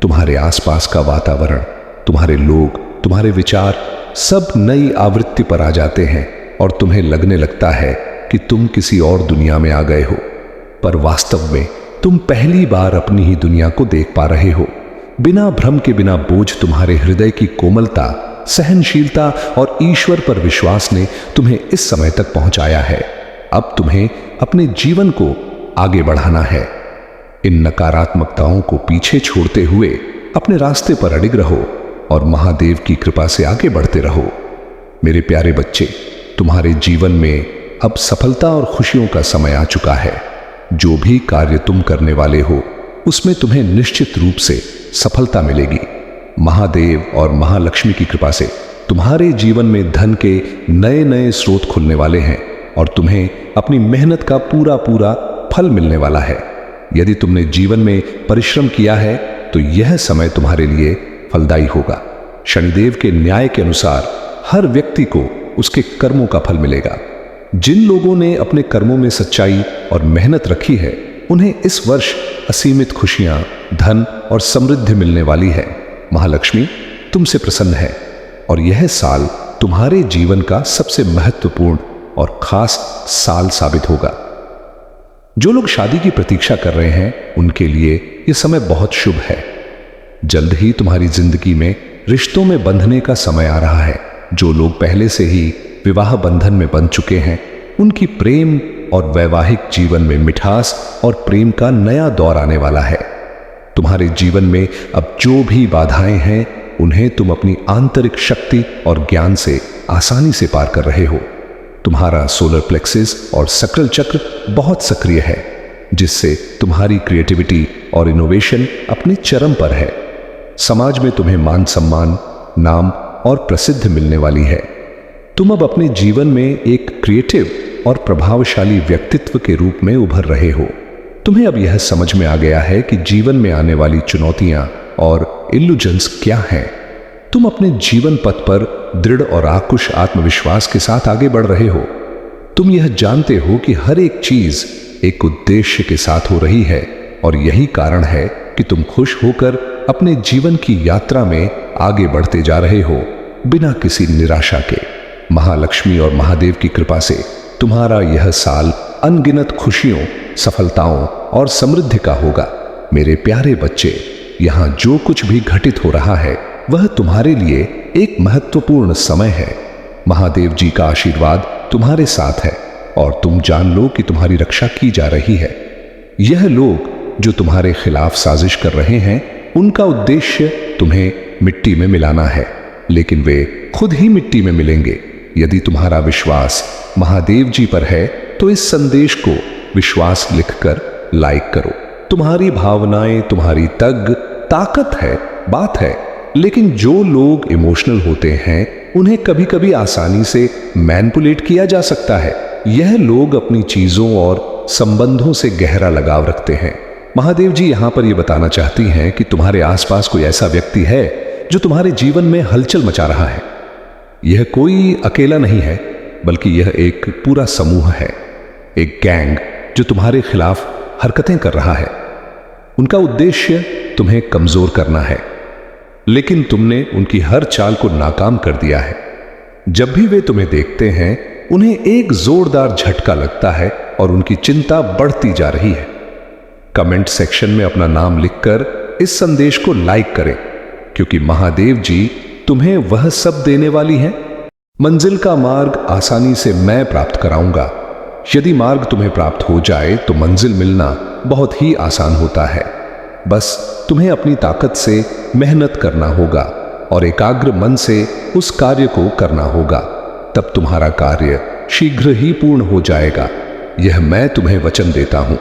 तुम्हारे आसपास का वातावरण, तुम्हारे लोग, तुम्हारे विचार सब नई आवृत्ति पर आ जाते हैं और तुम्हें लगने लगता है कि तुम किसी और दुनिया में आ गए हो, पर वास्तव में तुम पहली बार अपनी ही दुनिया को देख पा रहे हो। बिना भ्रम के, बिना बोझ, तुम्हारे हृदय की कोमलता, सहनशीलता और ईश्वर पर विश्वास ने तुम्हें इस समय तक पहुंचाया है। अब तुम्हें अपने जीवन को आगे बढ़ाना है। इन नकारात्मकताओं को पीछे छोड़ते हुए अपने रास्ते पर अडिग रहो और महादेव की कृपा से आगे बढ़ते रहो। मेरे प्यारे बच्चे, तुम्हारे जीवन में अब सफलता और खुशियों का समय आ चुका है। जो भी कार्य तुम करने वाले हो उसमें तुम्हें निश्चित रूप से सफलता मिलेगी। महादेव और महालक्ष्मी की कृपा से तुम्हारे जीवन में धन के नए नए स्रोत खुलने वाले हैं और तुम्हें अपनी मेहनत का पूरा पूरा फल मिलने वाला है। यदि तुमने जीवन में परिश्रम किया है तो यह समय तुम्हारे लिए फलदायी होगा। शनिदेव के न्याय के अनुसार हर व्यक्ति को उसके कर्मों का फल मिलेगा। जिन लोगों ने अपने कर्मों में सच्चाई और मेहनत रखी है उन्हें इस वर्ष असीमित खुशियां, धन और समृद्धि मिलने वाली है। महालक्ष्मी तुमसे प्रसन्न है और यह साल तुम्हारे जीवन का सबसे महत्वपूर्ण और खास साल साबित होगा। जो लोग शादी की प्रतीक्षा कर रहे हैं उनके लिए यह समय बहुत शुभ है। जल्द ही तुम्हारी जिंदगी में रिश्तों में बंधने का समय आ रहा है। जो लोग पहले से ही विवाह बंधन में बंध चुके हैं उनकी प्रेम और वैवाहिक जीवन में मिठास और प्रेम का नया दौर आने वाला है। तुम्हारे जीवन में अब जो भी बाधाएं हैं उन्हें तुम अपनी आंतरिक शक्ति और ज्ञान से आसानी से पार कर रहे हो। तुम्हारा सोलर प्लेक्सिस और सक्राल चक्र बहुत सक्रिय है, जिससे तुम्हारी क्रिएटिविटी और इनोवेशन अपने चरम पर है। समाज में तुम्हें मान सम्मान, नाम और प्रसिद्धि मिलने वाली है। तुम अब अपने जीवन में एक क्रिएटिव और प्रभावशाली व्यक्तित्व के रूप में उभर रहे हो। तुम्हें अब यह समझ में आ गया है कि जीवन में आने वाली चुनौतियां और इल्यूजन्स क्या हैं। तुम अपने जीवन पथ पर दृढ़ और आकुश आत्मविश्वास के साथ आगे बढ़ रहे हो। तुम यह जानते हो कि हर एक चीज एक उद्देश्य के साथ हो रही है और यही कारण है कि तुम खुश होकर अपने जीवन की यात्रा में आगे बढ़ते जा रहे हो बिना किसी निराशा के। महालक्ष्मी और महादेव की कृपा से तुम्हारा यह साल अनगिनत खुशियों, सफलताओं और समृद्धि का होगा। मेरे प्यारे बच्चे, यहाँ जो कुछ भी घटित हो रहा है वह तुम्हारे लिए एक महत्वपूर्ण समय है। महादेव जी का आशीर्वाद तुम्हारे साथ है और तुम जान लो कि तुम्हारी रक्षा की जा रही है। यह लोग जो तुम्हारे खिलाफ साजिश कर रहे हैं उनका उद्देश्य तुम्हें मिट्टी में मिलाना है, लेकिन वे खुद ही मिट्टी में मिलेंगे। यदि तुम्हारा विश्वास महादेव जी पर है तो इस संदेश को विश्वास लिखकर लाइक करो। तुम्हारी भावनाएं, तुम्हारी तग ताकत है, बात है। लेकिन जो लोग इमोशनल होते हैं उन्हें कभी कभी आसानी से मैनिपुलेट किया जा सकता है। यह लोग अपनी चीजों और संबंधों से गहरा लगाव रखते हैं, महादेव जी यहां पर यह बताना चाहती हैं कि तुम्हारे आसपास कोई ऐसा व्यक्ति है जो तुम्हारे जीवन में हलचल मचा रहा है। यह कोई अकेला नहीं है, बल्कि यह एक पूरा समूह है, एक गैंग जो तुम्हारे खिलाफ हरकतें कर रहा है। उनका उद्देश्य तुम्हें कमजोर करना है, लेकिन तुमने उनकी हर चाल को नाकाम कर दिया है। जब भी वे तुम्हें देखते हैं, उन्हें एक जोरदार झटका लगता है और उनकी चिंता बढ़ती जा रही है। कमेंट सेक्शन में अपना नाम लिखकर इस संदेश को लाइक करें, क्योंकि महादेव जी तुम्हें वह सब देने वाली हैं। मंजिल का मार्ग आसानी से मैं प्राप्त कराऊंगा। यदि मार्ग तुम्हें प्राप्त हो जाए तो मंजिल मिलना बहुत ही आसान होता है। बस तुम्हें अपनी ताकत से मेहनत करना होगा और एकाग्र मन से उस कार्य को करना होगा। तब तुम्हारा कार्य शीघ्र ही पूर्ण हो जाएगा। यह मैं तुम्हें वचन देता हूं।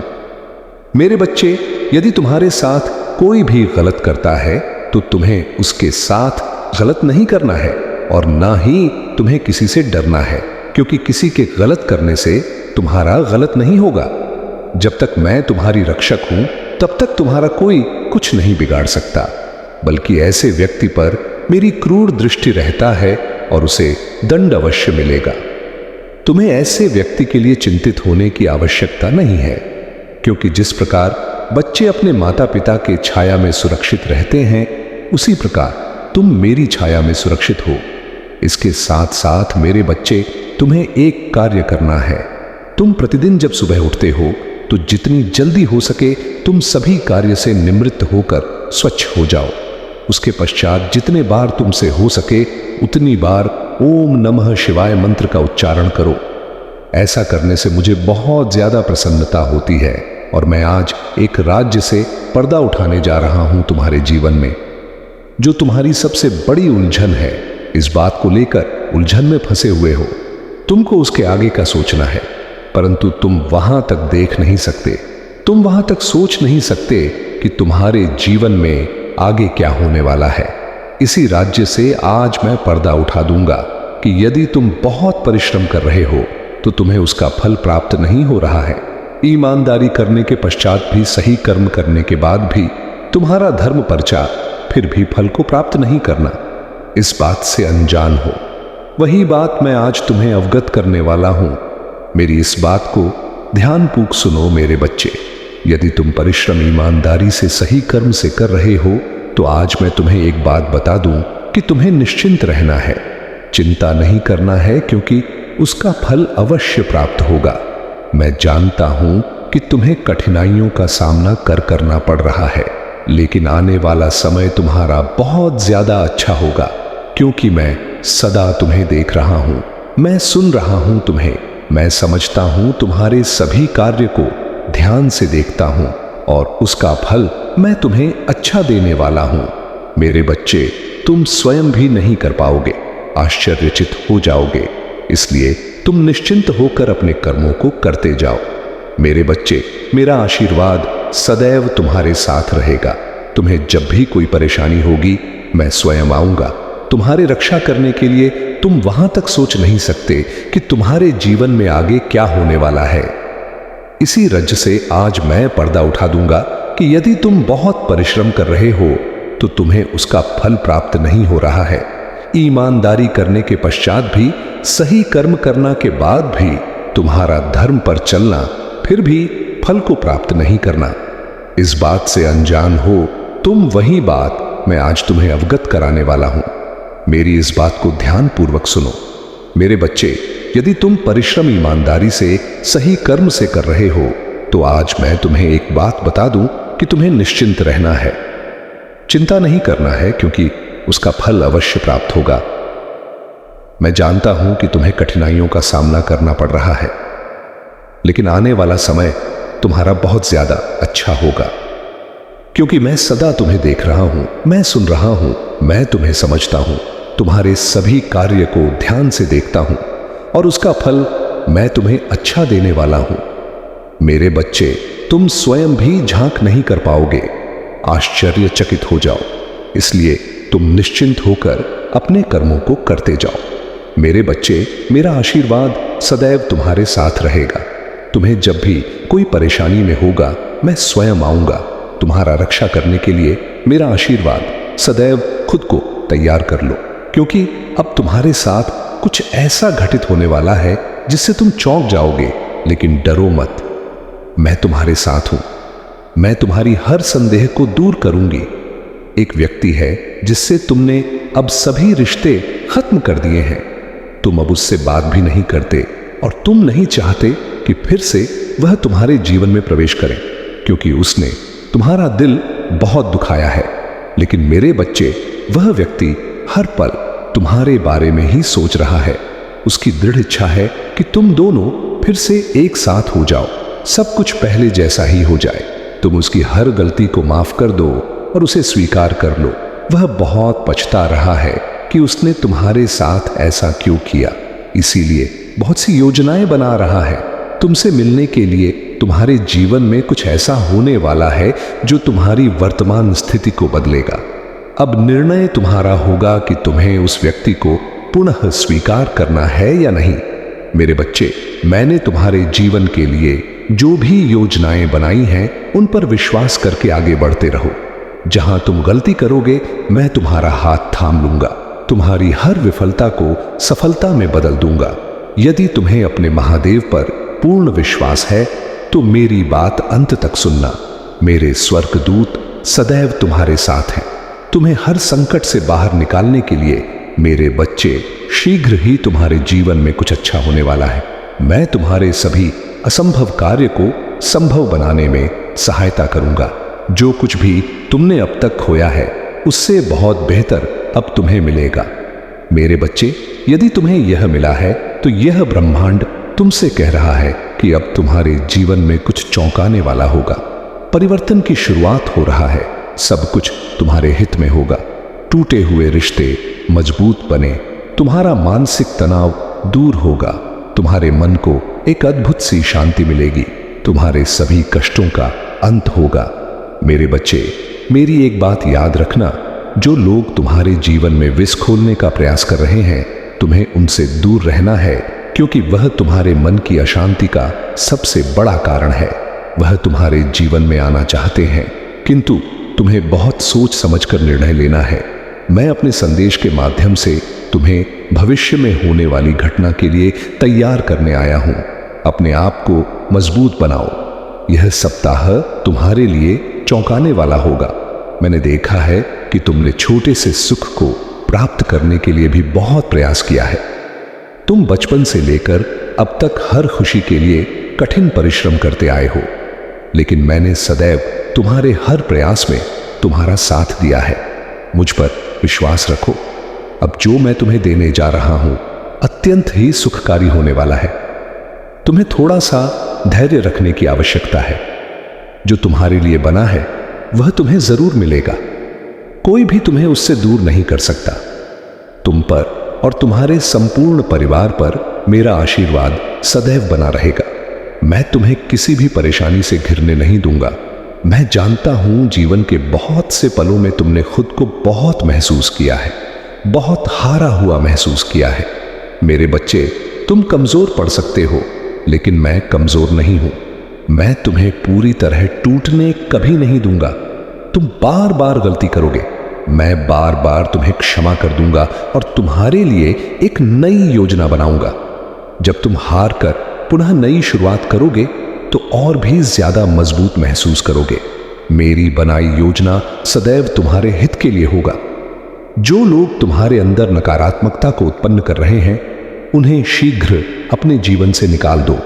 मेरे बच्चे, यदि तुम्हारे साथ कोई भी गलत करता है तो तुम्हें उसके साथ गलत नहीं करना है और ना ही तुम्हें किसी से डरना है, क्योंकि किसी के गलत करने से तुम्हारा गलत नहीं होगा। जब तक मैं तुम्हारी रक्षक हूं, तब तक तुम्हारा कोई कुछ नहीं बिगाड़ सकता, बल्कि ऐसे व्यक्ति पर मेरी क्रूर दृष्टि रहता है और उसे दंड अवश्य मिलेगा। तुम्हें ऐसे व्यक्ति के लिए चिंतित होने की आवश्यकता नहीं है, क्योंकि जिस प्रकार बच्चे अपने माता पिता के छाया में सुरक्षित रहते हैं, उसी प्रकार तुम मेरी छाया में सुरक्षित हो। इसके साथ साथ मेरे बच्चे, तुम्हें एक कार्य करना है। तुम प्रतिदिन जब सुबह उठते हो तो जितनी जल्दी हो सके तुम सभी कार्य से निवृत्त होकर स्वच्छ हो जाओ। उसके पश्चात जितने बार तुमसे हो सके उतनी बार ओम नमः शिवाय मंत्र का उच्चारण करो। ऐसा करने से मुझे बहुत ज्यादा प्रसन्नता होती है और मैं आज एक राज्य से पर्दा उठाने जा रहा हूं तुम्हारे जीवन में। जो तुम्हारी सबसे बड़ी उलझन है, इस बात को लेकर उलझन में फंसे हुए हो। तुमको उसके आगे का सोचना है, परंतु तुम वहां तक देख नहीं सकते। तुम वहां तक सोच नहीं सकते कि तुम्हारे जीवन में आगे क्या होने वाला है। इसी राज्य से आज मैं पर्दा उठा दूंगा कि यदि तुम बहुत परिश्रम कर रहे हो तो तुम्हें उसका फल प्राप्त नहीं हो रहा है। ईमानदारी करने के पश्चात भी, सही कर्म करने के बाद भी तुम्हारा धर्म पर्चा फिर भी फल को प्राप्त नहीं करना, इस बात से अनजान हो। वही बात मैं आज तुम्हें अवगत करने वाला हूं। मेरी इस बात को ध्यानपूर्वक सुनो मेरे बच्चे। यदि तुम परिश्रम ईमानदारी से सही कर्म से कर रहे हो तो आज मैं तुम्हें एक बात बता दूं कि तुम्हें निश्चिंत रहना है, चिंता नहीं करना है, क्योंकि उसका फल अवश्य प्राप्त होगा। मैं जानता हूं कि तुम्हें कठिनाइयों का सामना करना पड़ रहा है, लेकिन आने वाला समय तुम्हारा बहुत ज्यादा अच्छा होगा, क्योंकि मैं सदा तुम्हें देख रहा हूं, मैं सुन रहा हूं तुम्हें, मैं समझता हूं तुम्हारे सभी कार्य को ध्यान से देखता हूं और उसका फल मैं तुम्हें अच्छा देने वाला हूं। मेरे बच्चे, तुम स्वयं भी नहीं कर पाओगे, आश्चर्यचकित हो जाओगे। इसलिए तुम निश्चिंत होकर अपने कर्मों को करते जाओ। मेरे बच्चे, मेरा आशीर्वाद सदैव तुम्हारे साथ रहेगा। तुम्हें जब भी कोई परेशानी होगी, मैं स्वयं आऊंगा तुम्हारे रक्षा करने के लिए। तुम वहां तक सोच नहीं सकते कि तुम्हारे जीवन में आगे क्या होने वाला है। इसी रज्ज से आज मैं पर्दा उठा दूंगा कि यदि तुम बहुत परिश्रम कर रहे हो तो तुम्हें उसका फल प्राप्त नहीं हो रहा है। ईमानदारी करने के पश्चात भी, सही कर्म करना के बाद भी तुम्हारा धर्म पर चलना फिर भी फल को प्राप्त नहीं करना, इस बात से अनजान हो तुम। वही बात मैं आज तुम्हें अवगत कराने वाला हूं। मेरी इस बात को ध्यानपूर्वक सुनो। मेरे बच्चे, यदि तुम परिश्रम ईमानदारी से, सही कर्म से कर रहे हो तो आज मैं तुम्हें एक बात बता दूं कि तुम्हें निश्चिंत रहना है, चिंता नहीं करना है, क्योंकि उसका फल अवश्य प्राप्त होगा। मैं जानता हूं कि तुम्हें कठिनाइयों का सामना करना पड़ रहा है, लेकिन आने वाला समय तुम्हारा बहुत ज्यादा अच्छा होगा, क्योंकि मैं सदा तुम्हें देख रहा हूं, मैं सुन रहा हूं, मैं तुम्हें समझता हूं, तुम्हारे सभी कार्य को ध्यान से देखता हूं और उसका फल मैं तुम्हें अच्छा देने वाला हूं। मेरे बच्चे, तुम स्वयं भी झांक नहीं कर पाओगे, आश्चर्यचकित हो जाओ। इसलिए तुम निश्चिंत होकर अपने कर्मों को करते जाओ। मेरे बच्चे, मेरा आशीर्वाद सदैव तुम्हारे साथ रहेगा। तुम्हें जब भी कोई परेशानी में होगा मैं स्वयं आऊंगा। तुम्हारा रक्षा करने के लिए मेरा आशीर्वाद। सदैव खुद को तैयार कर लो, क्योंकि अब तुम्हारे साथ कुछ ऐसा घटित होने वाला है जिससे तुम चौंक जाओगे। लेकिन डरो मत, मैं तुम्हारे साथ हूं। मैं तुम्हारी हर संदेह को दूर करूंगी। एक व्यक्ति है जिससे तुमने अब सभी रिश्ते खत्म कर दिए हैं। तुम अब उससे बात भी नहीं करते और तुम नहीं चाहते कि फिर से वह तुम्हारे जीवन में प्रवेश करे, क्योंकि उसने तुम्हारा दिल बहुत दुखाया है। लेकिन मेरे बच्चे, वह व्यक्ति हर पल तुम्हारे बारे में ही सोच रहा है। उसकी दृढ़ इच्छा है कि तुम दोनों फिर से एक साथ हो जाओ, सब कुछ पहले जैसा ही हो जाए। तुम उसकी हर गलती को माफ कर दो और उसे स्वीकार कर लो। वह बहुत पछता रहा है कि उसने तुम्हारे साथ ऐसा क्यों किया, इसीलिए बहुत सी योजनाएं बना रहा है। तुमसे मिलने के लिए तुम्हारे जीवन में कुछ ऐसा होने वाला है जो तुम्हारी वर्तमान स्थिति को बदलेगा। अब निर्णय तुम्हारा होगा कि तुम्हें उस व्यक्ति को पुनः स्वीकार करना है या नहीं। मेरे बच्चे, मैंने तुम्हारे जीवन के लिए जो भी योजनाएं बनाई हैं, उन पर विश्वास करके आगे बढ़ते रहो। जहां तुम गलती करोगे, मैं तुम्हारा हाथ थाम लूंगा। तुम्हारी हर विफलता को सफलता में बदल दूंगा। यदि तुम्हें अपने महादेव पर पूर्ण विश्वास है तो मेरी बात अंत तक सुनना। मेरे स्वर्गदूत सदैव तुम्हारे साथ हैं। तुम्हें हर संकट से बाहर निकालने के लिए मेरे बच्चे, शीघ्र ही तुम्हारे जीवन में कुछ अच्छा होने वाला है। मैं तुम्हारे सभी असंभव कार्य को संभव बनाने में सहायता करूंगा। जो कुछ भी तुमने अब तक खोया है, उससे बहुत बेहतर अब तुम्हें मिलेगा। मेरे बच्चे, यदि तुम्हें यह मिला है तो यह ब्रह्मांड तुमसे कह रहा है कि अब तुम्हारे जीवन में कुछ चौंकाने वाला होगा। परिवर्तन की शुरुआत हो रहा है। सब कुछ तुम्हारे हित में होगा। टूटे हुए रिश्ते मजबूत बने। तुम्हारा मानसिक तनाव दूर होगा। तुम्हारे मन को एक अद्भुत सी शांति मिलेगी। तुम्हारे सभी कष्टों का अंत होगा। मेरे बच्चे, मेरी एक बात याद रखना, जो लोग तुम्हारे जीवन में विष खोलने का प्रयास कर रहे हैं, तुम्हें उनसे दूर रहना है, क्योंकि वह तुम्हारे मन की अशांति का सबसे बड़ा कारण है। वह तुम्हारे जीवन में आना चाहते हैं, किंतु तुम्हें बहुत सोच समझकर निर्णय लेना है। मैं अपने संदेश के माध्यम से तुम्हें भविष्य में होने वाली घटना के लिए तैयार करने आया हूं। अपने आप को मजबूत बनाओ। यह सप्ताह तुम्हारे लिए चौंकाने वाला होगा। मैंने देखा है कि तुमने छोटे से सुख को प्राप्त करने के लिए भी बहुत प्रयास किया है। तुम बचपन से लेकर अब तक हर खुशी के लिए कठिन परिश्रम करते आए हो, लेकिन मैंने सदैव तुम्हारे हर प्रयास में तुम्हारा साथ दिया है। मुझ पर विश्वास रखो। अब जो मैं तुम्हें देने जा रहा हूं, अत्यंत ही सुखकारी होने वाला है। तुम्हें थोड़ा सा धैर्य रखने की आवश्यकता है। जो तुम्हारे लिए बना है वह तुम्हें जरूर मिलेगा। कोई भी तुम्हें उससे दूर नहीं कर सकता। तुम पर और तुम्हारे संपूर्ण परिवार पर मेरा आशीर्वाद सदैव बना रहेगा। मैं तुम्हें किसी भी परेशानी से घिरने नहीं दूंगा। मैं जानता हूं जीवन के बहुत से पलों में तुमने खुद को बहुत महसूस किया है, बहुत हारा हुआ महसूस किया है। मेरे बच्चे, तुम कमजोर पड़ सकते हो, लेकिन मैं कमजोर नहीं हूं। मैं तुम्हें पूरी तरह टूटने कभी नहीं दूंगा। तुम बार बार गलती करोगे, मैं बार बार तुम्हें क्षमा कर दूंगा और तुम्हारे लिए एक नई योजना बनाऊंगा। जब तुम हार कर पुनः नई शुरुआत करोगे तो और भी ज्यादा मजबूत महसूस करोगे। मेरी बनाई योजना सदैव तुम्हारे हित के लिए होगा। जो लोग तुम्हारे अंदर नकारात्मकता को उत्पन्न कर रहे हैं, उन्हें शीघ्र अपने जीवन से निकाल दो।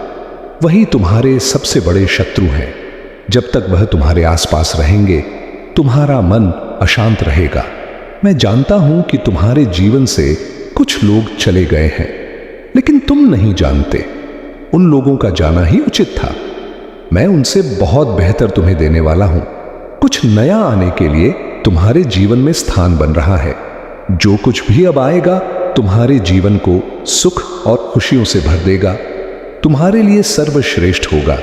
वही तुम्हारे सबसे बड़े शत्रु हैं। जब तक वह तुम्हारे आसपास रहेंगे, तुम्हारा मन अशांत रहेगा। मैं जानता हूं कि तुम्हारे जीवन से कुछ लोग चले गए हैं, लेकिन तुम नहीं जानते। उन लोगों का जाना ही उचित था। मैं उनसे बहुत बेहतर तुम्हें देने वाला हूं। कुछ नया आने के लिए तुम्हारे जीवन में स्थान बन रहा है। जो कुछ भी अब आएगा तुम्हारे जीवन को सुख और खुशियों से भर देगा। तुम्हारे लिए सर्वश्रेष्ठ होगा।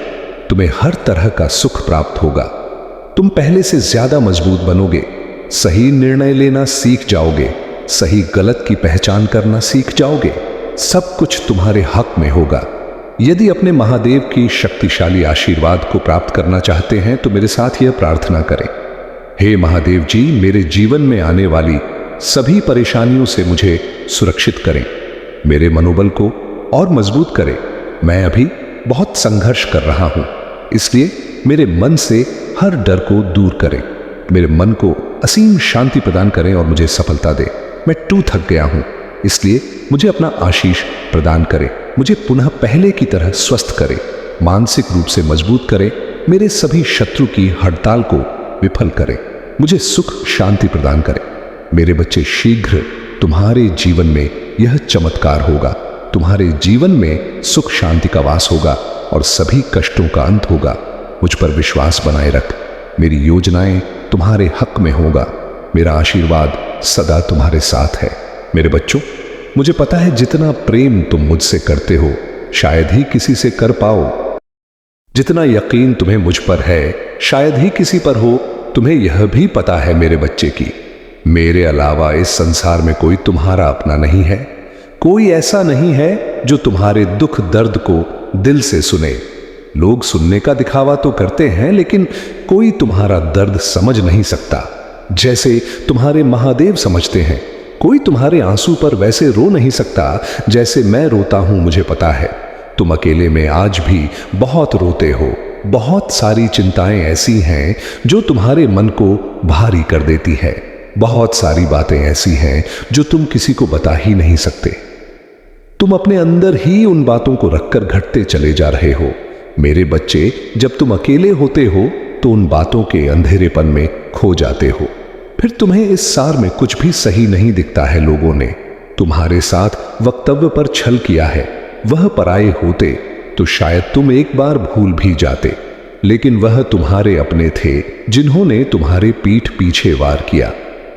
तुम्हें हर तरह का सुख प्राप्त होगा। तुम पहले से ज्यादा मजबूत बनोगे। सही निर्णय लेना सीख जाओगे। सही गलत की पहचान करना सीख जाओगे। सब कुछ तुम्हारे हक में होगा। यदि अपने महादेव की शक्तिशाली आशीर्वाद को प्राप्त करना चाहते हैं तो मेरे साथ यह प्रार्थना करें। हे महादेव जी, मेरे जीवन में आने वाली सभी परेशानियों से मुझे सुरक्षित करें, मेरे मनोबल को और मजबूत करें। मैं अभी बहुत संघर्ष कर रहा हूं, इसलिए मेरे मन से हर डर को दूर करें। मेरे मन को असीम शांति प्रदान करें और मुझे सफलता दें। मैं थक गया हूं, इसलिए मुझे अपना आशीष प्रदान करें। मुझे पुनः पहले की तरह स्वस्थ करें, मानसिक रूप से मजबूत करें। मेरे सभी शत्रु की हड़ताल को विफल करें। मुझे सुख शांति प्रदान करें। मेरे बच्चे, शीघ्र तुम्हारे जीवन में यह चमत्कार होगा। तुम्हारे जीवन में सुख शांति का वास होगा और सभी कष्टों का अंत होगा। मुझ पर विश्वास बनाए रख। मेरी योजनाएं तुम्हारे हक में होगा। मेरा आशीर्वाद सदा तुम्हारे साथ है। मेरे बच्चों, मुझे पता है जितना प्रेम तुम मुझसे करते हो शायद ही किसी से कर पाओ। जितना यकीन तुम्हें मुझ पर है शायद ही किसी पर हो। तुम्हें यह भी पता है मेरे बच्चे की मेरे अलावा इस संसार में कोई तुम्हारा अपना नहीं है। कोई ऐसा नहीं है जो तुम्हारे दुख दर्द को दिल से सुने। लोग सुनने का दिखावा तो करते हैं, लेकिन कोई तुम्हारा दर्द समझ नहीं सकता जैसे तुम्हारे महादेव समझते हैं। कोई तुम्हारे आंसू पर वैसे रो नहीं सकता जैसे मैं रोता हूं। मुझे पता है तुम अकेले में आज भी बहुत रोते हो। बहुत सारी चिंताएं ऐसी हैं जो तुम्हारे मन को भारी कर देती है। बहुत सारी बातें ऐसी हैं जो तुम किसी को बता ही नहीं सकते। तुम अपने अंदर ही उन बातों को रखकर घटते चले जा रहे हो। मेरे बच्चे, जब तुम अकेले होते हो तो उन बातों के अंधेरेपन में खो जाते हो। फिर तुम्हें इस सार में कुछ भी सही नहीं दिखता है। लोगों ने तुम्हारे साथ वक्तव्य पर छल किया है। वह पराये होते तो शायद तुम एक बार भूल भी जाते, लेकिन वह तुम्हारे अपने थे जिन्होंने तुम्हारे पीठ पीछे वार किया।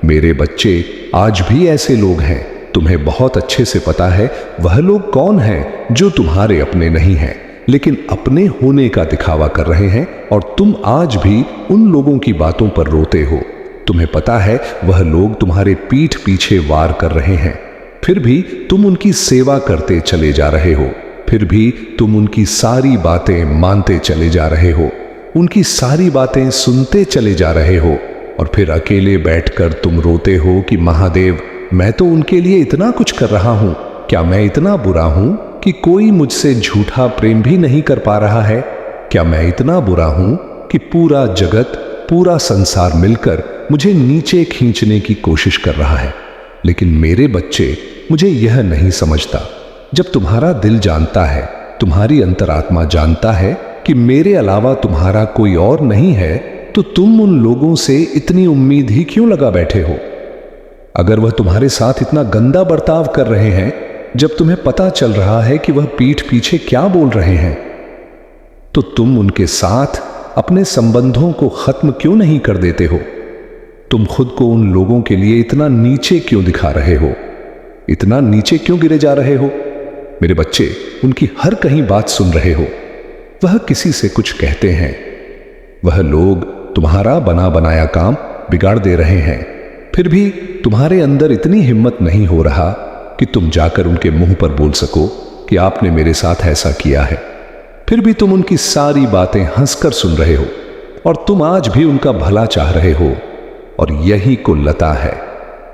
मेरे बच्चे, आज भी ऐसे लोग हैं। तुम्हें बहुत अच्छे से पता है वह लोग कौन हैं जो तुम्हारे अपने नहीं हैं, लेकिन अपने होने का दिखावा कर रहे हैं। और तुम आज भी उन लोगों की बातों पर रोते हो। तुम्हें पता है वह लोग तुम्हारे पीठ पीछे वार कर रहे हैं, फिर भी तुम उनकी सेवा करते चले जा रहे हो। फिर भी तुम उनकी सारी बातें मानते चले जा रहे हो, उनकी सारी बातें सुनते चले जा रहे हो। और फिर अकेले बैठकर तुम रोते हो कि महादेव, मैं तो उनके लिए इतना कुछ कर रहा हूं, क्या मैं इतना बुरा हूं कि कोई मुझसे झूठा प्रेम भी नहीं कर पा रहा है? क्या मैं इतना बुरा हूं कि पूरा जगत, पूरा संसार मिलकर मुझे नीचे खींचने की कोशिश कर रहा है? लेकिन मेरे बच्चे, मुझे यह नहीं समझता। जब तुम्हारा दिल जानता है, तुम्हारी अंतरात्मा जानता है कि मेरे अलावा तुम्हारा कोई और नहीं है, तो तुम उन लोगों से इतनी उम्मीद ही क्यों लगा बैठे हो? अगर वह तुम्हारे साथ इतना गंदा बर्ताव कर रहे हैं, जब तुम्हें पता चल रहा है कि वह पीठ पीछे क्या बोल रहे हैं, तो तुम उनके साथ अपने संबंधों को खत्म क्यों नहीं कर देते हो? तुम खुद को उन लोगों के लिए इतना नीचे क्यों दिखा रहे हो? इतना नीचे क्यों गिरे जा रहे हो? मेरे बच्चे, उनकी हर कहीं बात सुन रहे हो। वह किसी से कुछ कहते हैं, वह लोग तुम्हारा बना बनाया काम बिगाड़ दे रहे हैं। फिर भी तुम्हारे अंदर इतनी हिम्मत नहीं हो रहा कि तुम जाकर उनके मुंह पर बोल सको कि आपने मेरे साथ ऐसा किया है। फिर भी तुम उनकी सारी बातें हंसकर सुन रहे हो और तुम आज भी उनका भला चाह रहे हो। और यही कुल्लता है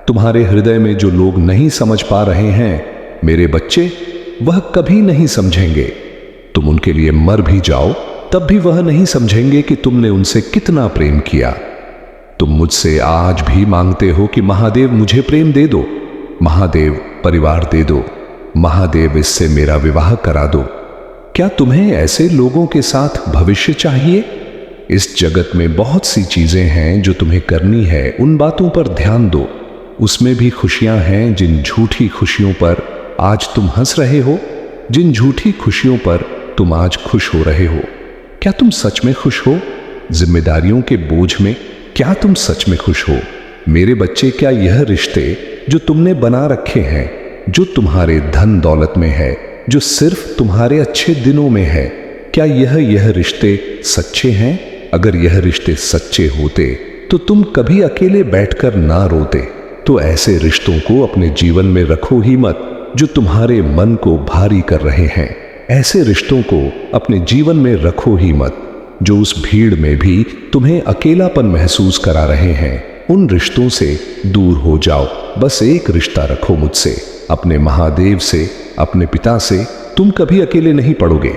तुम्हारे हृदय में। जो लोग नहीं समझ पा रहे हैं मेरे बच्चे, वह कभी नहीं समझेंगे। तुम उनके लिए मर भी जाओ तब भी वह नहीं समझेंगे कि तुमने उनसे कितना प्रेम किया। तुम मुझसे आज भी मांगते हो कि महादेव मुझे प्रेम दे दो, महादेव परिवार दे दो, महादेव इससे मेरा विवाह करा दो। क्या तुम्हें ऐसे लोगों के साथ भविष्य चाहिए? इस जगत में बहुत सी चीजें हैं जो तुम्हें करनी है, उन बातों पर ध्यान दो। उसमें भी खुशियां हैं जिन झूठी खुशियों पर आज तुम हंस रहे हो, जिन झूठी खुशियों पर तुम आज खुश हो रहे हो। क्या तुम सच में खुश हो? जिम्मेदारियों के बोझ में क्या तुम सच में खुश हो? मेरे बच्चे, क्या यह रिश्ते जो तुमने बना रखे हैं, जो तुम्हारे धन दौलत में है, जो सिर्फ तुम्हारे अच्छे दिनों में है, क्या यह रिश्ते सच्चे हैं? अगर यह रिश्ते सच्चे होते तो तुम कभी अकेले बैठकर ना रोते। तो ऐसे रिश्तों को अपने जीवन में रखो ही मत जो तुम्हारे मन को भारी कर रहे हैं। ऐसे रिश्तों को अपने जीवन में रखो ही मत जो उस भीड़ में भी तुम्हें अकेलापन महसूस करा रहे हैं। उन रिश्तों से दूर हो जाओ। बस एक रिश्ता रखो मुझसे, अपने महादेव से, अपने पिता से। तुम कभी अकेले नहीं पड़ोगे।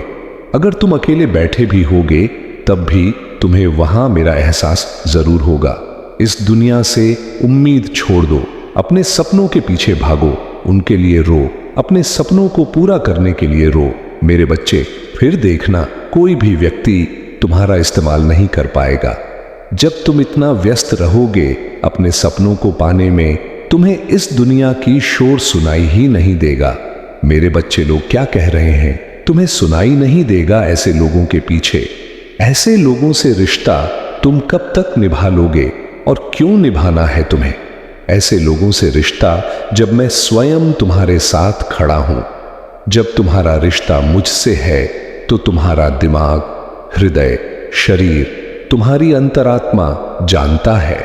अगर तुम अकेले बैठे भी होगे तब भी तुम्हें वहां मेरा एहसास जरूर होगा। इस दुनिया से उम्मीद छोड़ दो, अपने सपनों के पीछे भागो, उनके लिए रो, अपने सपनों को पूरा करने के लिए रो। मेरे बच्चे, फिर देखना कोई भी व्यक्ति तुम्हारा इस्तेमाल नहीं कर पाएगा। जब तुम इतना व्यस्त रहोगे अपने सपनों को पाने में, तुम्हें इस दुनिया की शोर सुनाई ही नहीं देगा। मेरे बच्चे लोग क्या कह रहे हैं, तुम्हें सुनाई नहीं देगा ऐसे लोगों के पीछे। ऐसे लोगों से रिश्ता तुम कब तक निभा लोगे और क्यों निभाना है तुम्हें? ऐसे लोगों से रिश्ता जब मैं स्वयं तुम्हारे साथ खड़ा हूं। जब तुम्हारा रिश्ता मुझसे है तो तुम्हारा दिमाग, हृदय, शरीर, तुम्हारी अंतरात्मा जानता है।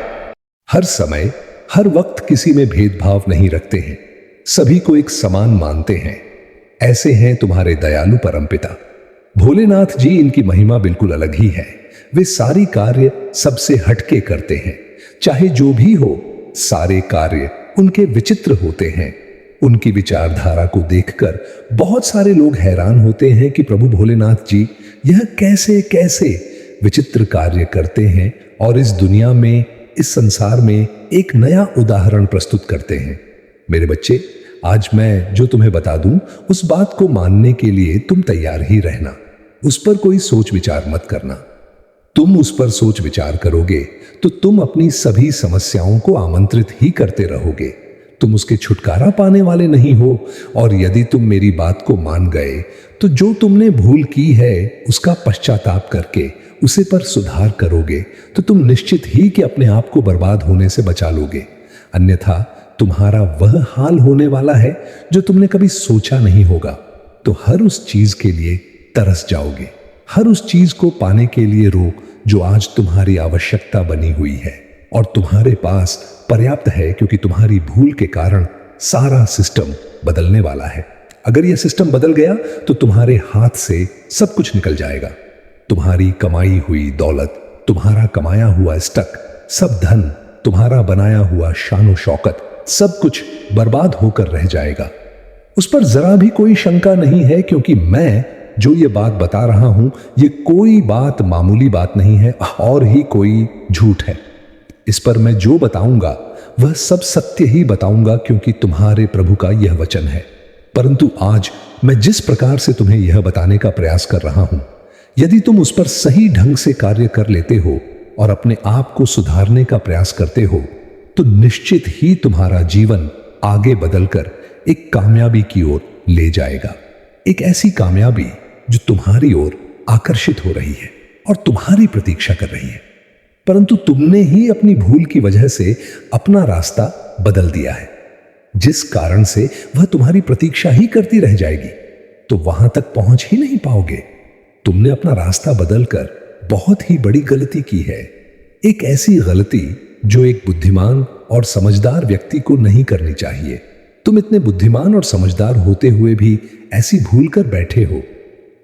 हर समय, हर वक्त किसी में भेदभाव नहीं रखते हैं, सभी को एक समान मानते हैं। ऐसे हैं तुम्हारे दयालु परमपिता भोलेनाथ जी। इनकी महिमा बिल्कुल अलग ही है। वे सारी कार्य सबसे हटके करते हैं। चाहे जो भी हो, सारे कार्य उनके विचित्र होते हैं। उनकी विचारधारा को देखकर बहुत सारे लोग हैरान होते हैं कि प्रभु भोलेनाथ जी यह कैसे कैसे विचित्र कार्य करते हैं और इस दुनिया में, इस संसार में एक नया उदाहरण प्रस्तुत करते हैं। मेरे बच्चे, आज मैं जो तुम्हें बता दूं, उस बात को मानने के लिए तुम तैयार ही रहना। उस पर कोई सोच विचार मत करना। तुम उस पर सोच विचार करोगे तो तुम अपनी सभी समस्याओं को आमंत्रित ही करते रहोगे। तुम उसके छुटकारा पाने वाले नहीं हो। और यदि तुम मेरी बात को मान गए तो जो तुमने भूल की है उसका पश्चाताप करके उसे पर सुधार करोगे तो तुम निश्चित ही कि अपने आप को बर्बाद होने से बचा लोगे। अन्यथा तुम्हारा वह हाल होने वाला है जो तुमने कभी सोचा नहीं होगा। तो हर उस चीज के लिए तरस जाओगे, हर उस चीज को पाने के लिए रो जो आज तुम्हारी आवश्यकता बनी हुई है और तुम्हारे पास पर्याप्त है, क्योंकि तुम्हारी भूल के कारण सारा सिस्टम बदलने वाला है। अगर यह सिस्टम बदल गया तो तुम्हारे हाथ से सब कुछ निकल जाएगा। तुम्हारी कमाई हुई दौलत, तुम्हारा कमाया हुआ स्टक, सब धन, तुम्हारा बनाया हुआ शान शौकत, सब कुछ बर्बाद होकर रह जाएगा। उस पर जरा भी कोई शंका नहीं है, क्योंकि मैं जो ये बात बता रहा हूं, ये कोई बात मामूली बात नहीं है और ही कोई झूठ है। इस पर मैं जो बताऊंगा वह सब सत्य ही बताऊंगा, क्योंकि तुम्हारे प्रभु का यह वचन है। परंतु आज मैं जिस प्रकार से तुम्हें यह बताने का प्रयास कर रहा हूं, यदि तुम उस पर सही ढंग से कार्य कर लेते हो और अपने आप को सुधारने का प्रयास करते हो, तो निश्चित ही तुम्हारा जीवन आगे बदलकर एक कामयाबी की ओर ले जाएगा। एक ऐसी कामयाबी जो तुम्हारी ओर आकर्षित हो रही है और तुम्हारी प्रतीक्षा कर रही है। परंतु तुमने ही अपनी भूल की वजह से अपना रास्ता बदल दिया है, जिस कारण से वह तुम्हारी प्रतीक्षा ही करती रह जाएगी, तो वहां तक पहुंच ही नहीं पाओगे। तुमने अपना रास्ता बदलकर बहुत ही बड़ी गलती की है। एक ऐसी गलती जो एक बुद्धिमान और समझदार व्यक्ति को नहीं करनी चाहिए। तुम इतने बुद्धिमान और समझदार होते हुए भी ऐसी भूल कर बैठे हो,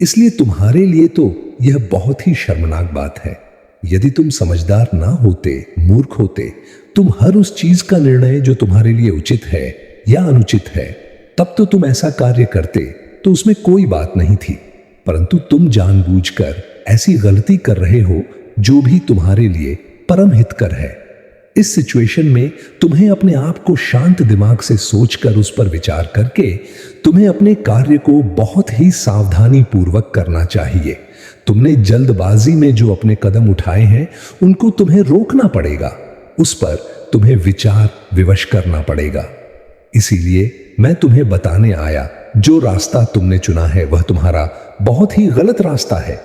इसलिए तुम्हारे लिए तो यह बहुत ही शर्मनाक बात है। यदि तुम समझदार ना होते, मूर्ख होते, तुम हर उस चीज का निर्णय जो तुम्हारे लिए उचित है या अनुचित है, तब तो तुम ऐसा कार्य करते, तो उसमें कोई बात नहीं थी। परंतु तुम जानबूझकर ऐसी गलती कर रहे हो जो भी तुम्हारे लिए परम हितकर है। इस सिचुएशन में तुम्हें अपने आप को शांत दिमाग से सोचकर उस पर विचार करके तुम्हें अपने कार्य को बहुत ही सावधानी पूर्वक करना चाहिए। तुमने जल्दबाजी में जो अपने कदम उठाए हैं उनको तुम्हें रोकना पड़ेगा, उस पर तुम्हें विचार विवश करना पड़ेगा। इसीलिए मैं तुम्हें बताने आया, जो रास्ता तुमने चुना है वह तुम्हारा बहुत ही गलत रास्ता है।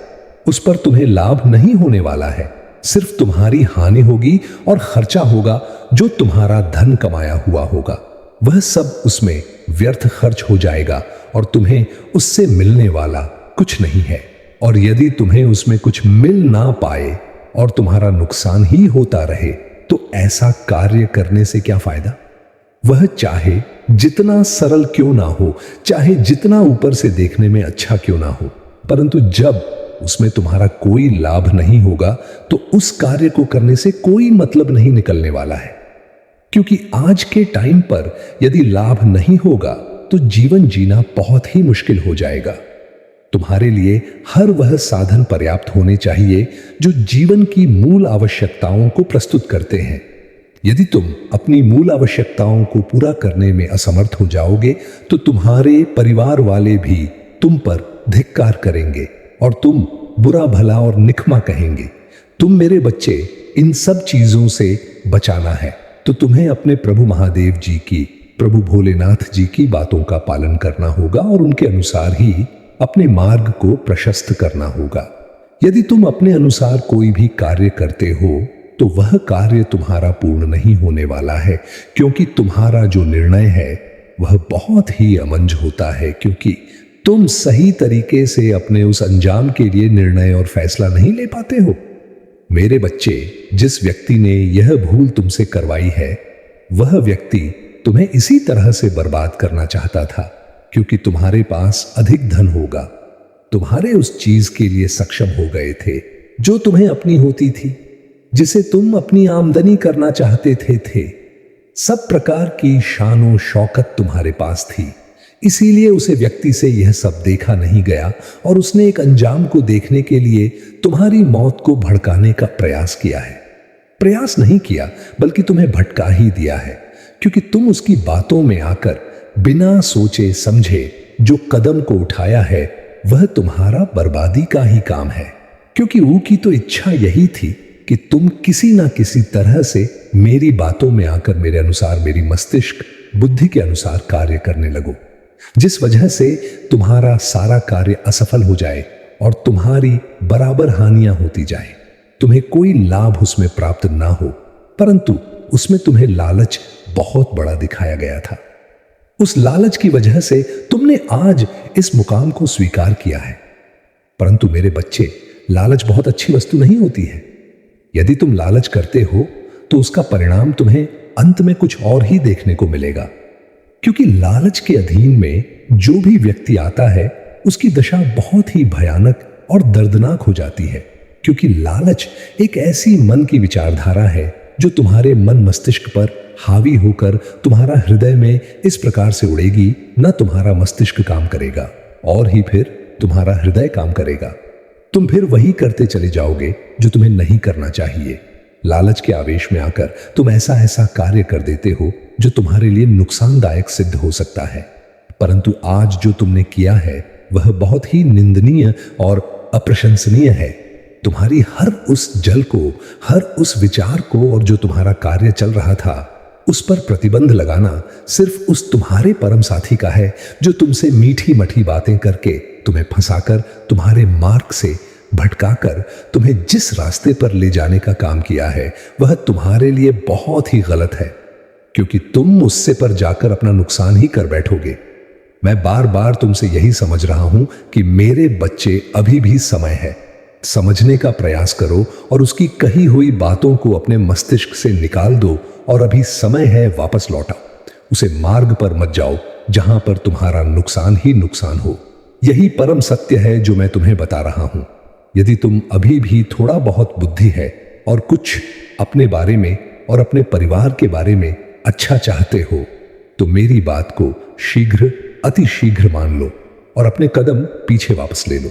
उस पर तुम्हें लाभ नहीं होने वाला है, सिर्फ तुम्हारी हानि होगी और खर्चा होगा। जो तुम्हारा धन कमाया हुआ होगा वह सब उसमें व्यर्थ खर्च हो जाएगा और तुम्हें उससे मिलने वाला कुछ नहीं है। और यदि तुम्हें उसमें कुछ मिल ना पाए और तुम्हारा नुकसान ही होता रहे, तो ऐसा कार्य करने से क्या फायदा? वह चाहे जितना सरल क्यों ना हो, चाहे जितना ऊपर से देखने में अच्छा क्यों ना हो, परंतु जब उसमें तुम्हारा कोई लाभ नहीं होगा तो उस कार्य को करने से कोई मतलब नहीं निकलने वाला है। क्योंकि आज के टाइम पर यदि लाभ नहीं होगा तो जीवन जीना बहुत ही मुश्किल हो जाएगा। तुम्हारे लिए हर वह साधन पर्याप्त होने चाहिए जो जीवन की मूल आवश्यकताओं को प्रस्तुत करते हैं। यदि तुम अपनी मूल आवश्यकताओं को पूरा करने में असमर्थ हो जाओगे तो तुम्हारे परिवार वाले भी तुम पर धिक्कार करेंगे और तुम बुरा भला और निकम्मा कहेंगे। तुम मेरे बच्चे, इन सब चीजों से बचाना है तो तुम्हें अपने प्रभु महादेव जी की, प्रभु भोलेनाथ जी की बातों का पालन करना होगा और उनके अनुसार ही अपने मार्ग को प्रशस्त करना होगा। यदि तुम अपने अनुसार कोई भी कार्य करते हो तो वह कार्य तुम्हारा पूर्ण नहीं होने वाला है, क्योंकि तुम्हारा जो निर्णय है वह बहुत ही अमंज होता है, क्योंकि तुम सही तरीके से अपने उस अंजाम के लिए निर्णय और फैसला नहीं ले पाते हो। मेरे बच्चे, जिस व्यक्ति ने यह भूल तुमसे करवाई है वह व्यक्ति तुम्हें इसी तरह से बर्बाद करना चाहता था, क्योंकि तुम्हारे पास अधिक धन होगा, तुम्हारे उस चीज के लिए सक्षम हो गए थे जो तुम्हें अपनी होती थी, जिसे तुम अपनी आमदनी करना चाहते थे। सब प्रकार की शान और शौकत तुम्हारे पास थी, इसीलिए उसे व्यक्ति से यह सब देखा नहीं गया और उसने एक अंजाम को देखने के लिए तुम्हारी मौत को भड़काने का प्रयास किया है। प्रयास नहीं किया बल्कि तुम्हें भटका ही दिया है, क्योंकि तुम उसकी बातों में आकर बिना सोचे समझे जो कदम को उठाया है वह तुम्हारा बर्बादी का ही काम है। क्योंकि वो की तो इच्छा यही थी कि तुम किसी ना किसी तरह से मेरी बातों में आकर मेरे अनुसार, मेरी मस्तिष्क बुद्धि के अनुसार कार्य करने लगो, जिस वजह से तुम्हारा सारा कार्य असफल हो जाए और तुम्हारी बराबर हानियां होती जाए। तुम्हें कोई लाभ उसमें प्राप्त ना हो, परंतु उसमें तुम्हें लालच बहुत बड़ा दिखाया गया था। उस लालच की वजह से तुमने आज इस मुकाम को स्वीकार किया है। परंतु मेरे बच्चे, लालच बहुत अच्छी वस्तु नहीं होती है। यदि तुम लालच करते हो तो उसका परिणाम तुम्हें अंत में कुछ और ही देखने को मिलेगा, क्योंकि लालच के अधीन में जो भी व्यक्ति आता है उसकी दशा बहुत ही भयानक और दर्दनाक हो जाती है। क्योंकि लालच एक ऐसी मन की विचारधारा है जो तुम्हारे मन मस्तिष्क पर हावी होकर तुम्हारा हृदय में इस प्रकार से उड़ेगी, न तुम्हारा मस्तिष्क काम करेगा और ही फिर तुम्हारा हृदय काम करेगा। तुम फिर वही करते चले जाओगे जो तुम्हें नहीं करना चाहिए। लालच के आवेश में आकर तुम ऐसा ऐसा कार्य कर देते हो जो तुम्हारे लिए नुकसानदायक सिद्ध हो सकता है। परंतु आज जो तुमने किया है वह बहुत ही निंदनीय और अप्रशंसनीय है। तुम्हारी हर उस जल को, हर उस विचार को और जो तुम्हारा कार्य चल रहा था उस पर प्रतिबंध लगाना सिर्फ उस तुम्हारे परम साथी का है जो तुमसे मीठी मठी बातें करके तुम्हें फंसाकर, तुम्हारे मार्ग से भटकाकर तुम्हें जिस रास्ते पर ले जाने का काम किया है वह तुम्हारे लिए बहुत ही गलत है, क्योंकि तुम उससे पर जाकर अपना नुकसान ही कर बैठोगे। मैं बार बार तुमसे यही समझ रहा हूं कि मेरे बच्चे, अभी भी समय है। समझने का प्रयास करो और उसकी कही हुई बातों को अपने मस्तिष्क से निकाल दो और अभी समय है वापस लौटाओ। उसे मार्ग पर मत जाओ जहां पर तुम्हारा नुकसान ही नुकसान हो। यही परम सत्य है जो मैं तुम्हें बता रहा हूं। यदि तुम अभी भी थोड़ा बहुत बुद्धि है और कुछ अपने बारे में और अपने परिवार के बारे में अच्छा चाहते हो तो मेरी बात को शीघ्र, अति शीघ्र मान लो और अपने कदम पीछे वापस ले लो।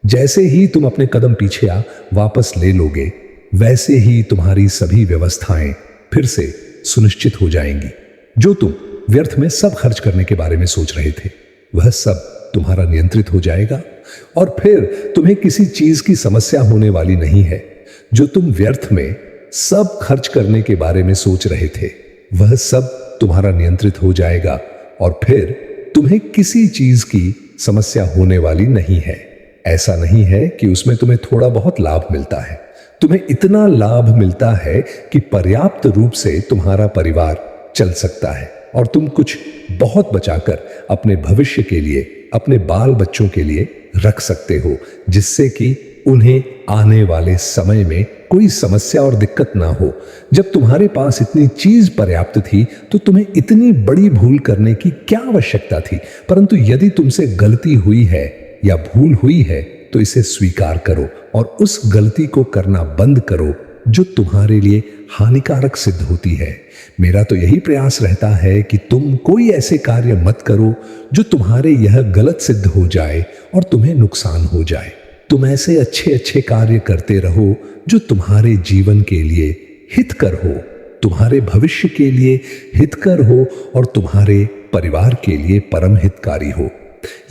जैसे ही तुम अपने कदम पीछे वापस ले लोगे वैसे ही तुम्हारी सभी व्यवस्थाएं फिर से सुनिश्चित हो जाएंगी। जो तुम व्यर्थ में सब खर्च करने के बारे में सोच रहे थे वह सब तुम्हारा नियंत्रित हो जाएगा और फिर तुम्हें किसी चीज की समस्या होने वाली नहीं है। जो तुम व्यर्थ में सब खर्च करने के बारे में सोच रहे थे वह सब तुम्हारा नियंत्रित हो जाएगा और फिर तुम्हें किसी चीज की समस्या होने वाली नहीं है। ऐसा नहीं है कि उसमें तुम्हें थोड़ा बहुत लाभ मिलता है, तुम्हें इतना लाभ मिलता है कि पर्याप्त रूप से तुम्हारा परिवार चल सकता है और तुम कुछ बहुत बचाकर अपने भविष्य के लिए, अपने बाल बच्चों के लिए रख सकते हो, जिससे कि उन्हें आने वाले समय में कोई समस्या और दिक्कत ना हो। जब तुम्हारे पास इतनी चीज पर्याप्त थी तो तुम्हें इतनी बड़ी भूल करने की क्या आवश्यकता थी। परंतु यदि तुमसे गलती हुई है या भूल हुई है तो इसे स्वीकार करो और उस गलती को करना बंद करो जो तुम्हारे लिए हानिकारक सिद्ध होती है। मेरा तो यही प्रयास रहता है कि तुम कोई ऐसे कार्य मत करो जो तुम्हारे यह गलत सिद्ध हो जाए और तुम्हें नुकसान हो जाए। तुम ऐसे अच्छे अच्छे कार्य करते रहो जो तुम्हारे जीवन के लिए हितकर हो, तुम्हारे भविष्य के लिए हितकर हो और तुम्हारे परिवार के लिए परम हितकारी हो।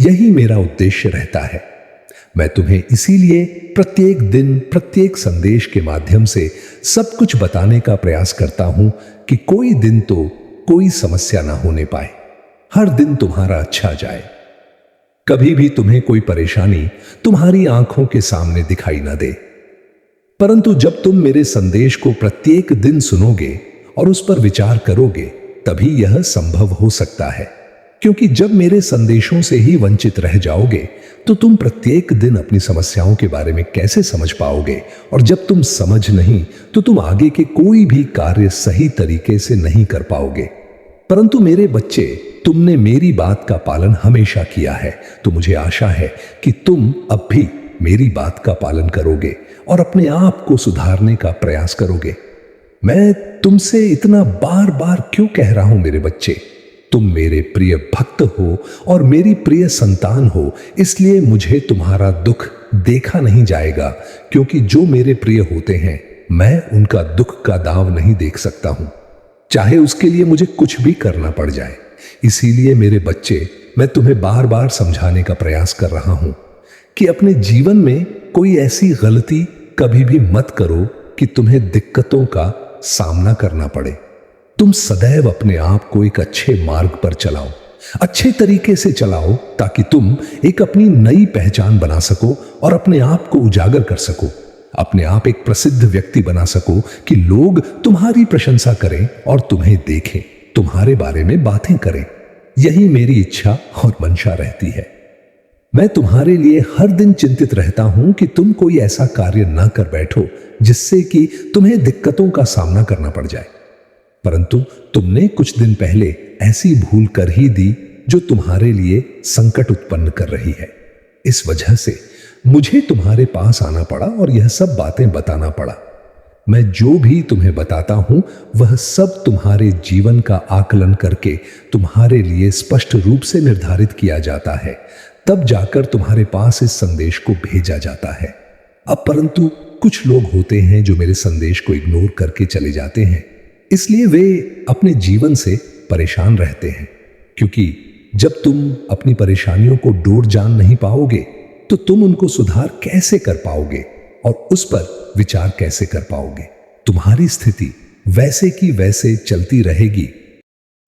यही मेरा उद्देश्य रहता है। मैं तुम्हें इसीलिए प्रत्येक दिन प्रत्येक संदेश के माध्यम से सब कुछ बताने का प्रयास करता हूं कि कोई दिन तो कोई समस्या ना होने पाए, हर दिन तुम्हारा अच्छा जाए। कभी भी तुम्हें कोई परेशानी तुम्हारी आंखों के सामने दिखाई ना दे। परंतु जब तुम मेरे संदेश को प्रत्येक दिन सुनोगे और उस पर विचार करोगे तभी यह संभव हो सकता है। क्योंकि जब मेरे संदेशों से ही वंचित रह जाओगे तो तुम प्रत्येक दिन अपनी समस्याओं के बारे में कैसे समझ पाओगे, और जब तुम समझ नहीं तो तुम आगे के कोई भी कार्य सही तरीके से नहीं कर पाओगे। परंतु मेरे बच्चे, तुमने मेरी बात का पालन हमेशा किया है, तो मुझे आशा है कि तुम अब भी मेरी बात का पालन करोगे और अपने आप को सुधारने का प्रयास करोगे। मैं तुमसे इतना बार बार क्यों कह रहा हूं मेरे बच्चे? तुम मेरे प्रिय भक्त हो और मेरी प्रिय संतान हो, इसलिए मुझे तुम्हारा दुख देखा नहीं जाएगा, क्योंकि जो मेरे प्रिय होते हैं मैं उनका दुख का दाव नहीं देख सकता हूं, चाहे उसके लिए मुझे कुछ भी करना पड़ जाए। इसीलिए मेरे बच्चे, मैं तुम्हें बार बार समझाने का प्रयास कर रहा हूं कि अपने जीवन में कोई ऐसी गलती कभी भी मत करो कि तुम्हें दिक्कतों का सामना करना पड़े। तुम सदैव अपने आप को एक अच्छे मार्ग पर चलाओ, अच्छे तरीके से चलाओ, ताकि तुम एक अपनी नई पहचान बना सको और अपने आप को उजागर कर सको, अपने आप एक प्रसिद्ध व्यक्ति बना सको कि लोग तुम्हारी प्रशंसा करें और तुम्हें देखें, तुम्हारे बारे में बातें करें। यही मेरी इच्छा और मंशा रहती है। मैं तुम्हारे लिए हर दिन चिंतित रहता हूं कि तुम कोई ऐसा कार्य ना कर बैठो जिससे कि तुम्हें दिक्कतों का सामना करना पड़ जाए। परंतु तुमने कुछ दिन पहले ऐसी भूल कर ही दी जो तुम्हारे लिए संकट उत्पन्न कर रही है। इस वजह से मुझे तुम्हारे पास आना पड़ा और यह सब बातें बताना पड़ा। मैं जो भी तुम्हें बताता हूं वह सब तुम्हारे जीवन का आकलन करके तुम्हारे लिए स्पष्ट रूप से निर्धारित किया जाता है, तब जाकर तुम्हारे पास इस संदेश को भेजा जाता है। अब परंतु कुछ लोग होते हैं जो मेरे संदेश को इग्नोर करके चले जाते हैं, इसलिए वे अपने जीवन से परेशान रहते हैं। क्योंकि जब तुम अपनी परेशानियों को डोर जान नहीं पाओगे तो तुम उनको सुधार कैसे कर पाओगे और उस पर विचार कैसे कर पाओगे? तुम्हारी स्थिति वैसे की वैसे चलती रहेगी।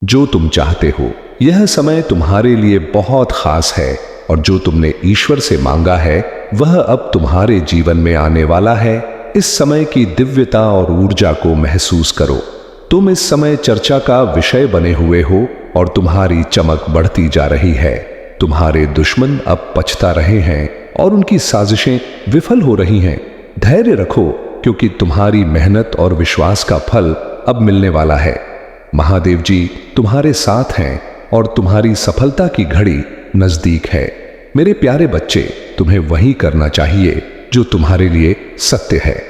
जो तुम चाहते हो, यह समय तुम्हारे लिए बहुत खास है और जो तुमने ईश्वर से मांगा है वह अब तुम्हारे जीवन में आने वाला है। इस समय की दिव्यता और ऊर्जा को महसूस करो। तुम इस समय चर्चा का विषय बने हुए हो और तुम्हारी चमक बढ़ती जा रही है। तुम्हारे दुश्मन अब पछता रहे हैं और उनकी साजिशें विफल हो रही हैं। धैर्य रखो, क्योंकि तुम्हारी मेहनत और विश्वास का फल अब मिलने वाला है। महादेव जी तुम्हारे साथ हैं और तुम्हारी सफलता की घड़ी नजदीक है। मेरे प्यारे बच्चे, तुम्हें वही करना चाहिए जो तुम्हारे लिए सत्य है।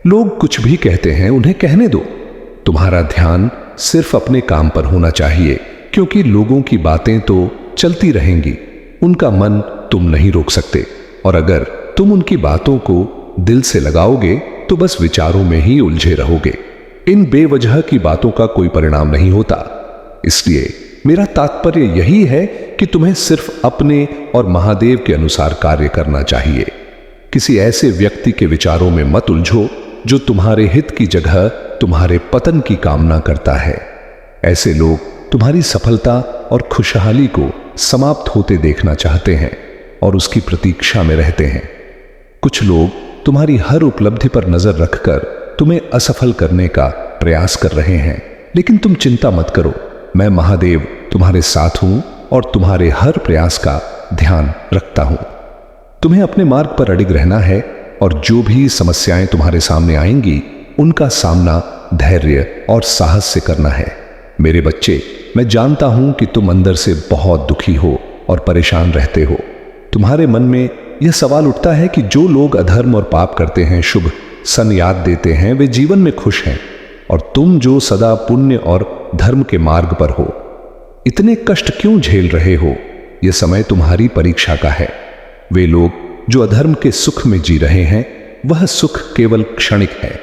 लोग कुछ भी कहते हैं, उन्हें कहने दो। तुम्हारा ध्यान सिर्फ अपने काम पर होना चाहिए, क्योंकि लोगों की बातें तो चलती रहेंगी, उनका मन तुम नहीं रोक सकते। और अगर तुम उनकी बातों को दिल से लगाओगे तो बस विचारों में ही उलझे रहोगे। इन बेवजह की बातों का कोई परिणाम नहीं होता। इसलिए मेरा तात्पर्य यही है कि तुम्हें सिर्फ अपने और महादेव के अनुसार कार्य करना चाहिए। किसी ऐसे व्यक्ति के विचारों में मत उलझो जो तुम्हारे हित की जगह तुम्हारे पतन की कामना करता है। ऐसे लोग तुम्हारी सफलता और खुशहाली को समाप्त होते देखना चाहते हैं और उसकी प्रतीक्षा में रहते हैं। कुछ लोग तुम्हारी हर उपलब्धि पर नजर रखकर तुम्हें असफल करने का प्रयास कर रहे हैं, लेकिन तुम चिंता मत करो। मैं महादेव तुम्हारे साथ हूं और तुम्हारे हर प्रयास का ध्यान रखता हूं। तुम्हें अपने मार्ग पर अडिग रहना है और जो भी समस्याएं तुम्हारे सामने आएंगी उनका सामना धैर्य और साहस से करना है। मेरे बच्चे, मैं जानता हूं कि तुम अंदर से बहुत दुखी हो और परेशान रहते हो। तुम्हारे मन में यह सवाल उठता है कि जो लोग अधर्म और पाप करते हैं, शुभ सन याद देते हैं, वे जीवन में खुश हैं, और तुम जो सदा पुण्य और धर्म के मार्ग पर हो, इतने कष्ट क्यों झेल रहे हो? यह समय तुम्हारी परीक्षा का है। वे लोग जो अधर्म के सुख में जी रहे हैं, वह सुख केवल क्षणिक है।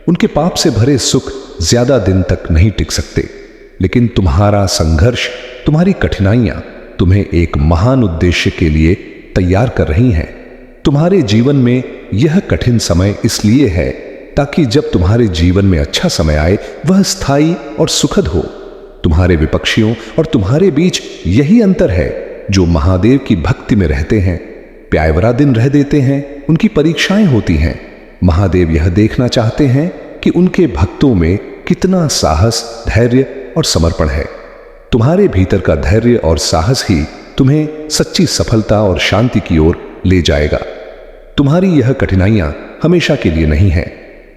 उनके पाप से भरे सुख ज्यादा दिन तक नहीं टिक सकते, लेकिन तुम्हारा संघर्ष, तुम्हारी कठिनाइयां तुम्हें एक महान उद्देश्य के लिए तैयार कर रही हैं। तुम्हारे जीवन में यह कठिन समय इसलिए है ताकि जब तुम्हारे जीवन में अच्छा समय आए वह स्थायी और सुखद हो। तुम्हारे विपक्षियों और तुम्हारे बीच यही अंतर है। जो महादेव की भक्ति में रहते हैं, प्यायवरा दिन रह देते हैं, उनकी परीक्षाएं होती हैं। महादेव यह देखना चाहते हैं कि उनके भक्तों में कितना साहस, धैर्य और समर्पण है। तुम्हारे भीतर का धैर्य और साहस ही तुम्हें सच्ची सफलता और शांति की ओर ले जाएगा। तुम्हारी यह कठिनाइयां हमेशा के लिए नहीं है।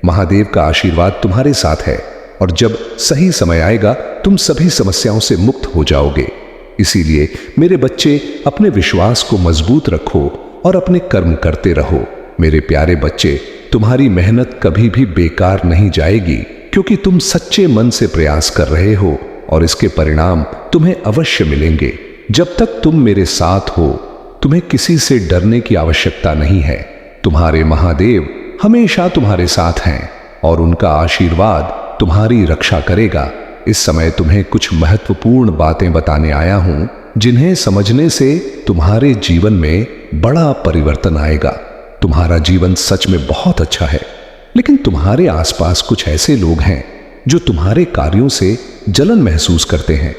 महादेव का आशीर्वाद तुम्हारे साथ है, और जब सही समय आएगा तुम सभी समस्याओं से मुक्त हो जाओगे। इसीलिए मेरे बच्चे, अपने विश्वास को मजबूत रखो और अपने कर्म करते रहो। मेरे प्यारे बच्चे, तुम्हारी मेहनत कभी भी बेकार नहीं जाएगी, क्योंकि तुम सच्चे मन से प्रयास कर रहे हो और इसके परिणाम तुम्हें अवश्य मिलेंगे। जब तक तुम मेरे साथ हो, तुम्हें किसी से डरने की आवश्यकता नहीं है। तुम्हारे महादेव हमेशा तुम्हारे साथ हैं और उनका आशीर्वाद तुम्हारी रक्षा करेगा। इस समय तुम्हें कुछ महत्वपूर्ण बातें बताने आया हूं, जिन्हें समझने से तुम्हारे जीवन में बड़ा परिवर्तन आएगा। तुम्हारा जीवन सच में बहुत अच्छा है, लेकिन तुम्हारे आसपास कुछ ऐसे लोग हैं जो तुम्हारे कार्यों से जलन महसूस करते हैं।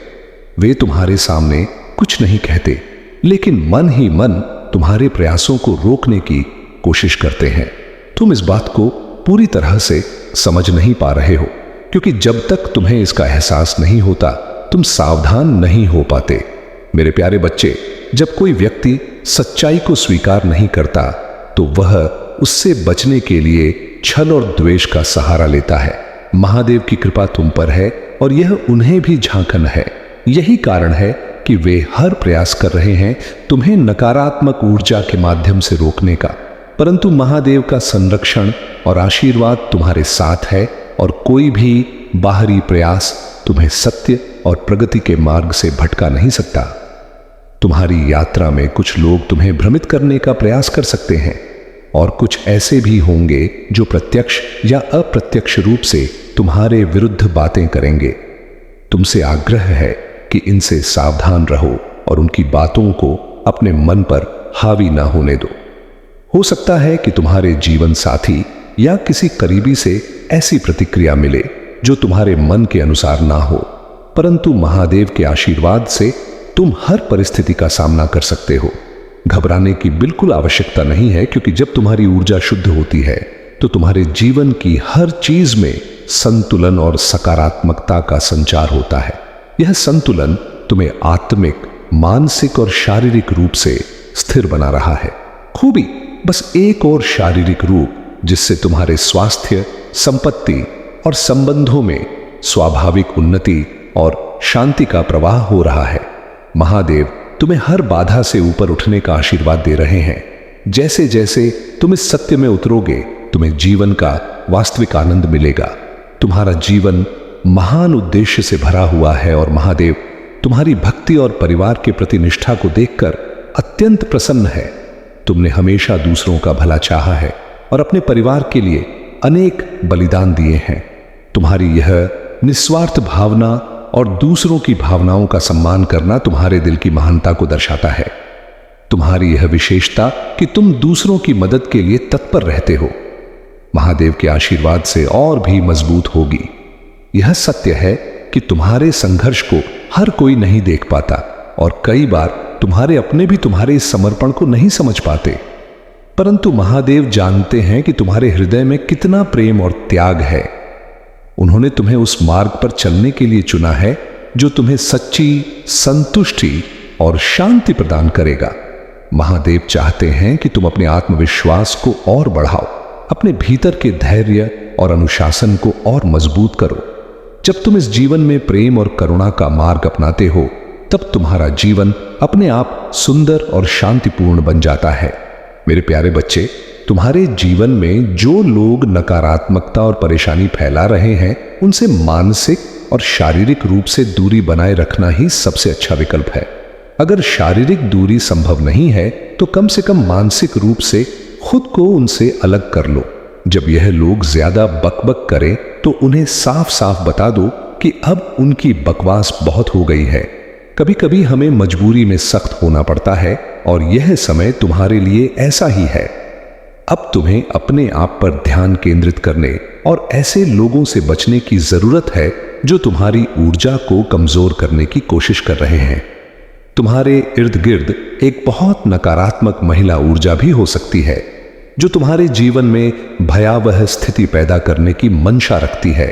वे तुम्हारे सामने कुछ नहीं कहते, लेकिन मन ही मन तुम्हारे प्रयासों को रोकने की कोशिश करते हैं। तुम इस बात को पूरी तरह से समझ नहीं पा रहे हो, क्योंकि जब तक तुम्हें इसका एहसास नहीं होता, तुम सावधान नहीं हो पाते। मेरे प्यारे बच्चे, जब कोई व्यक्ति सच्चाई को स्वीकार नहीं करता, तो वह उससे बचने के लिए छल और द्वेष का सहारा लेता है। महादेव की कृपा तुम पर है और यह उन्हें भी झांकन है। यही कारण है कि वे हर प्रयास कर रहे हैं तुम्हें नकारात्मक ऊर्जा के माध्यम से रोकने का, परंतु महादेव का संरक्षण और आशीर्वाद तुम्हारे साथ है, और कोई भी बाहरी प्रयास तुम्हें सत्य और प्रगति के मार्ग से भटका नहीं सकता। तुम्हारी यात्रा में कुछ लोग तुम्हें भ्रमित करने का प्रयास कर सकते हैं, और कुछ ऐसे भी होंगे जो प्रत्यक्ष या अप्रत्यक्ष रूप से तुम्हारे विरुद्ध बातें करेंगे। तुमसे आग्रह है कि इनसे सावधान रहो और उनकी बातों को अपने मन पर हावी ना होने दो। हो सकता है कि तुम्हारे जीवन साथी या किसी करीबी से ऐसी प्रतिक्रिया मिले जो तुम्हारे मन के अनुसार ना हो, परंतु महादेव के आशीर्वाद से तुम हर परिस्थिति का सामना कर सकते हो। घबराने की बिल्कुल आवश्यकता नहीं है, क्योंकि जब तुम्हारी ऊर्जा शुद्ध होती है तो तुम्हारे जीवन की हर चीज में संतुलन और सकारात्मकता का संचार होता है। यह संतुलन तुम्हें आत्मिक, मानसिक और शारीरिक रूप से स्थिर बना रहा है। खूबी बस एक और शारीरिक रूप, जिससे तुम्हारे स्वास्थ्य, संपत्ति और संबंधों में स्वाभाविक उन्नति और शांति का प्रवाह हो रहा है। महादेव तुम्हें हर बाधा से ऊपर उठने का आशीर्वाद दे रहे हैं। जैसे जैसे तुम इस सत्य में उतरोगे, तुम्हें जीवन का वास्तविक आनंद मिलेगा। तुम्हारा जीवन महान उद्देश्य से भरा हुआ है, और महादेव तुम्हारी भक्ति और परिवार के प्रति निष्ठा को देखकर अत्यंत प्रसन्न है। तुमने हमेशा दूसरों का भला चाहा है और अपने परिवार के लिए अनेक बलिदान दिए हैं। तुम्हारी यह निस्वार्थ भावना और दूसरों की भावनाओं का सम्मान करना तुम्हारे दिल की महानता को दर्शाता है। तुम्हारी यह विशेषता कि तुम दूसरों की मदद के लिए तत्पर रहते हो, महादेव के आशीर्वाद से और भी मजबूत होगी। यह सत्य है कि तुम्हारे संघर्ष को हर कोई नहीं देख पाता, और कई बार तुम्हारे अपने भी तुम्हारे इस समर्पण को नहीं समझ पाते, परंतु महादेव जानते हैं कि तुम्हारे हृदय में कितना प्रेम और त्याग है। उन्होंने तुम्हें उस मार्ग पर चलने के लिए चुना है, जो तुम्हें सच्ची संतुष्टि और शांति प्रदान करेगा। महादेव चाहते हैं कि तुम अपने आत्मविश्वास को और बढ़ाओ, अपने भीतर के धैर्य और अनुशासन को और मजबूत करो। जब तुम इस जीवन में प्रेम और करुणा का मार्ग अपनाते हो, तब तुम्हारा जीवन अपने आप सुंदर और शांतिपूर्ण बन जाता है। मेरे प्यारे बच्चे, तुम्हारे जीवन में जो लोग नकारात्मकता और परेशानी फैला रहे हैं, उनसे मानसिक और शारीरिक रूप से दूरी बनाए रखना ही सबसे अच्छा विकल्प है। अगर शारीरिक दूरी संभव नहीं है तो कम से कम मानसिक रूप से खुद को उनसे अलग कर लो। जब यह लोग ज्यादा बकबक करें तो उन्हें साफ साफ बता दो कि अब उनकी बकवास बहुत हो गई है। कभी कभी हमें मजबूरी में सख्त होना पड़ता है और यह समय तुम्हारे लिए ऐसा ही है। अब तुम्हें अपने आप पर ध्यान केंद्रित करने और ऐसे लोगों से बचने की जरूरत है जो तुम्हारी ऊर्जा को कमजोर करने की कोशिश कर रहे हैं। तुम्हारे इर्द गिर्द एक बहुत नकारात्मक महिला ऊर्जा भी हो सकती है जो तुम्हारे जीवन में भयावह स्थिति पैदा करने की मंशा रखती है।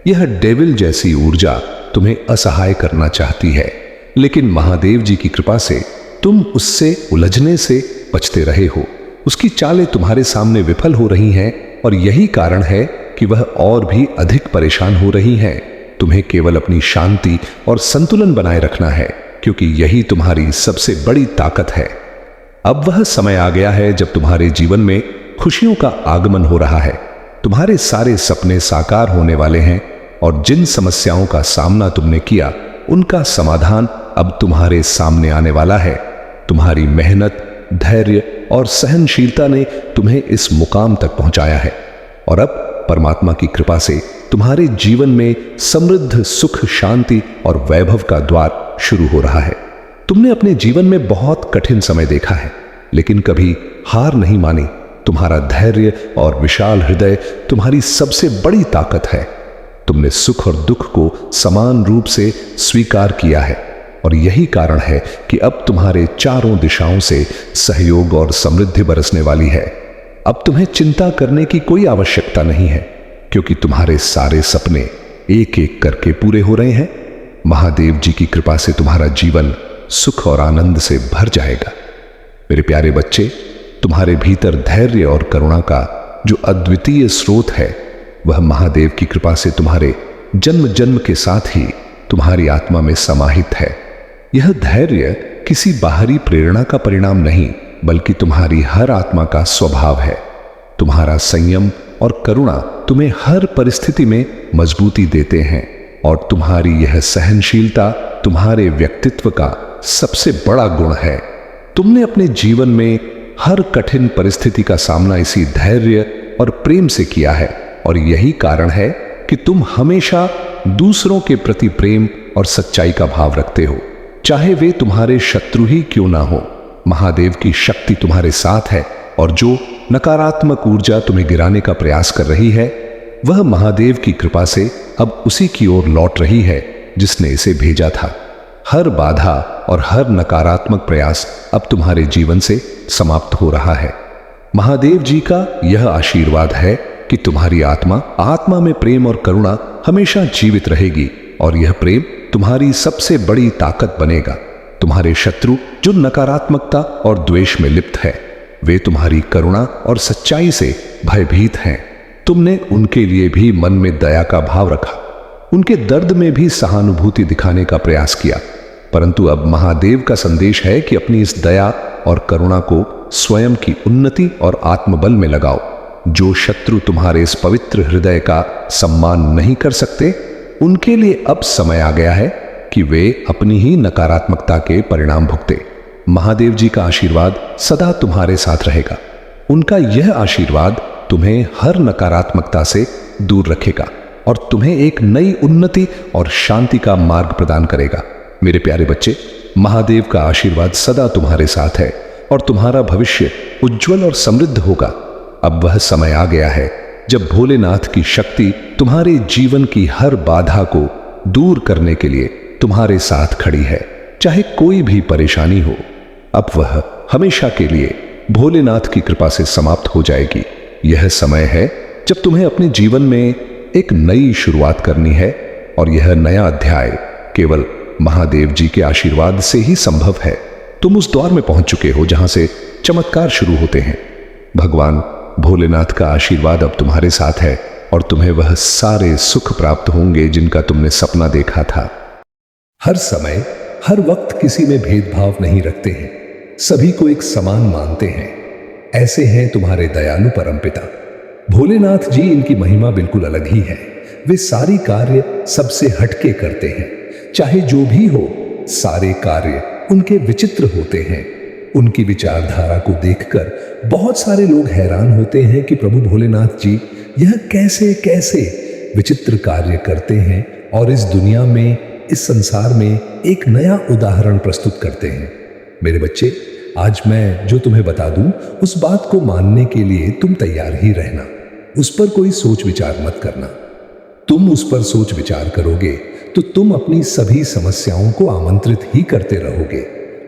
यह डेविल जैसी ऊर्जा तुम्हें असहाय करना चाहती है, लेकिन महादेव जी की कृपा से तुम उससे उलझने से बचते रहे हो। उसकी चालें तुम्हारे सामने विफल हो रही हैं और यही कारण है कि वह और भी अधिक परेशान हो रही हैं। तुम्हें केवल अपनी शांति और संतुलन बनाए रखना है, क्योंकि यही तुम्हारी सबसे बड़ी ताकत है। अब वह समय आ गया है जब तुम्हारे जीवन में खुशियों का आगमन हो रहा है। तुम्हारे सारे सपने साकार होने वाले हैं और जिन समस्याओं का सामना तुमने किया, उनका समाधान अब तुम्हारे सामने आने वाला है। तुम्हारी मेहनत, धैर्य और सहनशीलता ने तुम्हें इस मुकाम तक पहुंचाया है और अब परमात्मा की कृपा से तुम्हारे जीवन में समृद्ध सुख, शांति और वैभव का द्वार शुरू हो रहा है। तुमने अपने जीवन में बहुत कठिन समय देखा है, लेकिन कभी हार नहीं मानी। तुम्हारा धैर्य और विशाल हृदय तुम्हारी सबसे बड़ी ताकत है। तुमने सुख और दुख को समान रूप से स्वीकार किया है और यही कारण है कि अब तुम्हारे चारों दिशाओं से सहयोग और समृद्धि बरसने वाली है। अब तुम्हें चिंता करने की कोई आवश्यकता नहीं है, क्योंकि तुम्हारे सारे सपने एक एक करके पूरे हो रहे हैं। महादेव जी की कृपा से तुम्हारा जीवन सुख और आनंद से भर जाएगा। मेरे प्यारे बच्चे, तुम्हारे भीतर धैर्य और करुणा का जो अद्वितीय स्रोत है, वह महादेव की कृपा से तुम्हारे जन्म जन्म के साथ ही तुम्हारी आत्मा में समाहित है। यह धैर्य किसी बाहरी प्रेरणा का परिणाम नहीं, बल्कि तुम्हारी हर आत्मा का स्वभाव है। तुम्हारा संयम और करुणा तुम्हें हर परिस्थिति में मजबूती देते हैं और तुम्हारी यह सहनशीलता तुम्हारे व्यक्तित्व का सबसे बड़ा गुण है। तुमने अपने जीवन में हर कठिन परिस्थिति का सामना इसी धैर्य और प्रेम से किया है और यही कारण है कि तुम हमेशा दूसरों के प्रति प्रेम और सच्चाई का भाव रखते हो, चाहे वे तुम्हारे शत्रु ही क्यों ना हो। महादेव की शक्ति तुम्हारे साथ है और जो नकारात्मक ऊर्जा तुम्हें गिराने का प्रयास कर रही है, वह महादेव की कृपा से अब उसी की ओर लौट रही है जिसने इसे भेजा था। हर बाधा और हर नकारात्मक प्रयास अब तुम्हारे जीवन से समाप्त हो रहा है। महादेव जी का यह आशीर्वाद है कि तुम्हारी आत्मा में प्रेम और करुणा हमेशा जीवित रहेगी और यह प्रेम तुम्हारी सबसे बड़ी ताकत बनेगा। तुम्हारे शत्रु जो नकारात्मकता और द्वेष में लिप्त है, वे तुम्हारी करुणा और सच्चाई से भयभीत हैं। तुमने उनके लिए भी मन में दया का भाव रखा, उनके दर्द में भी सहानुभूति दिखाने का प्रयास किया, परंतु अब महादेव का संदेश है कि अपनी इस दया और करुणा को स्वयं की उन्नति और आत्मबल में लगाओ। जो शत्रु तुम्हारे इस पवित्र हृदय का सम्मान नहीं कर सकते, उनके लिए अब समय आ गया है कि वे अपनी ही नकारात्मकता के परिणाम भुगते। महादेव जी का आशीर्वाद सदा तुम्हारे साथ रहेगा। उनका यह आशीर्वाद तुम्हें हर नकारात्मकता से दूर रखेगा और तुम्हें एक नई उन्नति और शांति का मार्ग प्रदान करेगा। मेरे प्यारे बच्चे, महादेव का आशीर्वाद सदा तुम्हारे साथ है और तुम्हारा भविष्य उज्जवल और समृद्ध होगा। अब वह समय आ गया है जब भोलेनाथ की शक्ति तुम्हारे जीवन की हर बाधा को दूर करने के लिए तुम्हारे साथ खड़ी है। चाहे कोई भी परेशानी हो, अब वह हमेशा के लिए भोलेनाथ की कृपा से समाप्त हो जाएगी। यह समय है जब तुम्हें अपने जीवन में एक नई शुरुआत करनी है और यह नया अध्याय केवल महादेव जी के आशीर्वाद से ही संभव है। तुम उस द्वार में पहुंच चुके हो जहां से चमत्कार शुरू होते हैं। भगवान भोलेनाथ का आशीर्वाद अब तुम्हारे साथ है और तुम्हें वह सारे सुख प्राप्त होंगे जिनका तुमने सपना देखा था। हर समय हर वक्त किसी में भेदभाव नहीं रखते हैं, सभी को एक समान मानते हैं। ऐसे हैं तुम्हारे दयालु परमपिता भोलेनाथ जी। इनकी महिमा बिल्कुल अलग ही है। वे सारी कार्य सबसे हटके करते हैं, चाहे जो भी हो सारे कार्य उनके विचित्र होते हैं। उनकी विचारधारा को देखकर बहुत सारे लोग हैरान होते हैं कि प्रभु भोलेनाथ जी यह कैसे कैसे विचित्र कार्य करते हैं और इस दुनिया में, इस संसार में एक नया उदाहरण प्रस्तुत करते हैं। मेरे बच्चे, आज मैं जो तुम्हें बता दूं उस बात को मानने के लिए तुम तैयार ही रहना। उस पर कोई सोच विचार मत करना। तुम उस पर सोच विचार करोगे तो तुम अपनी सभी समस्याओं को आमंत्रित ही करते रहोगे।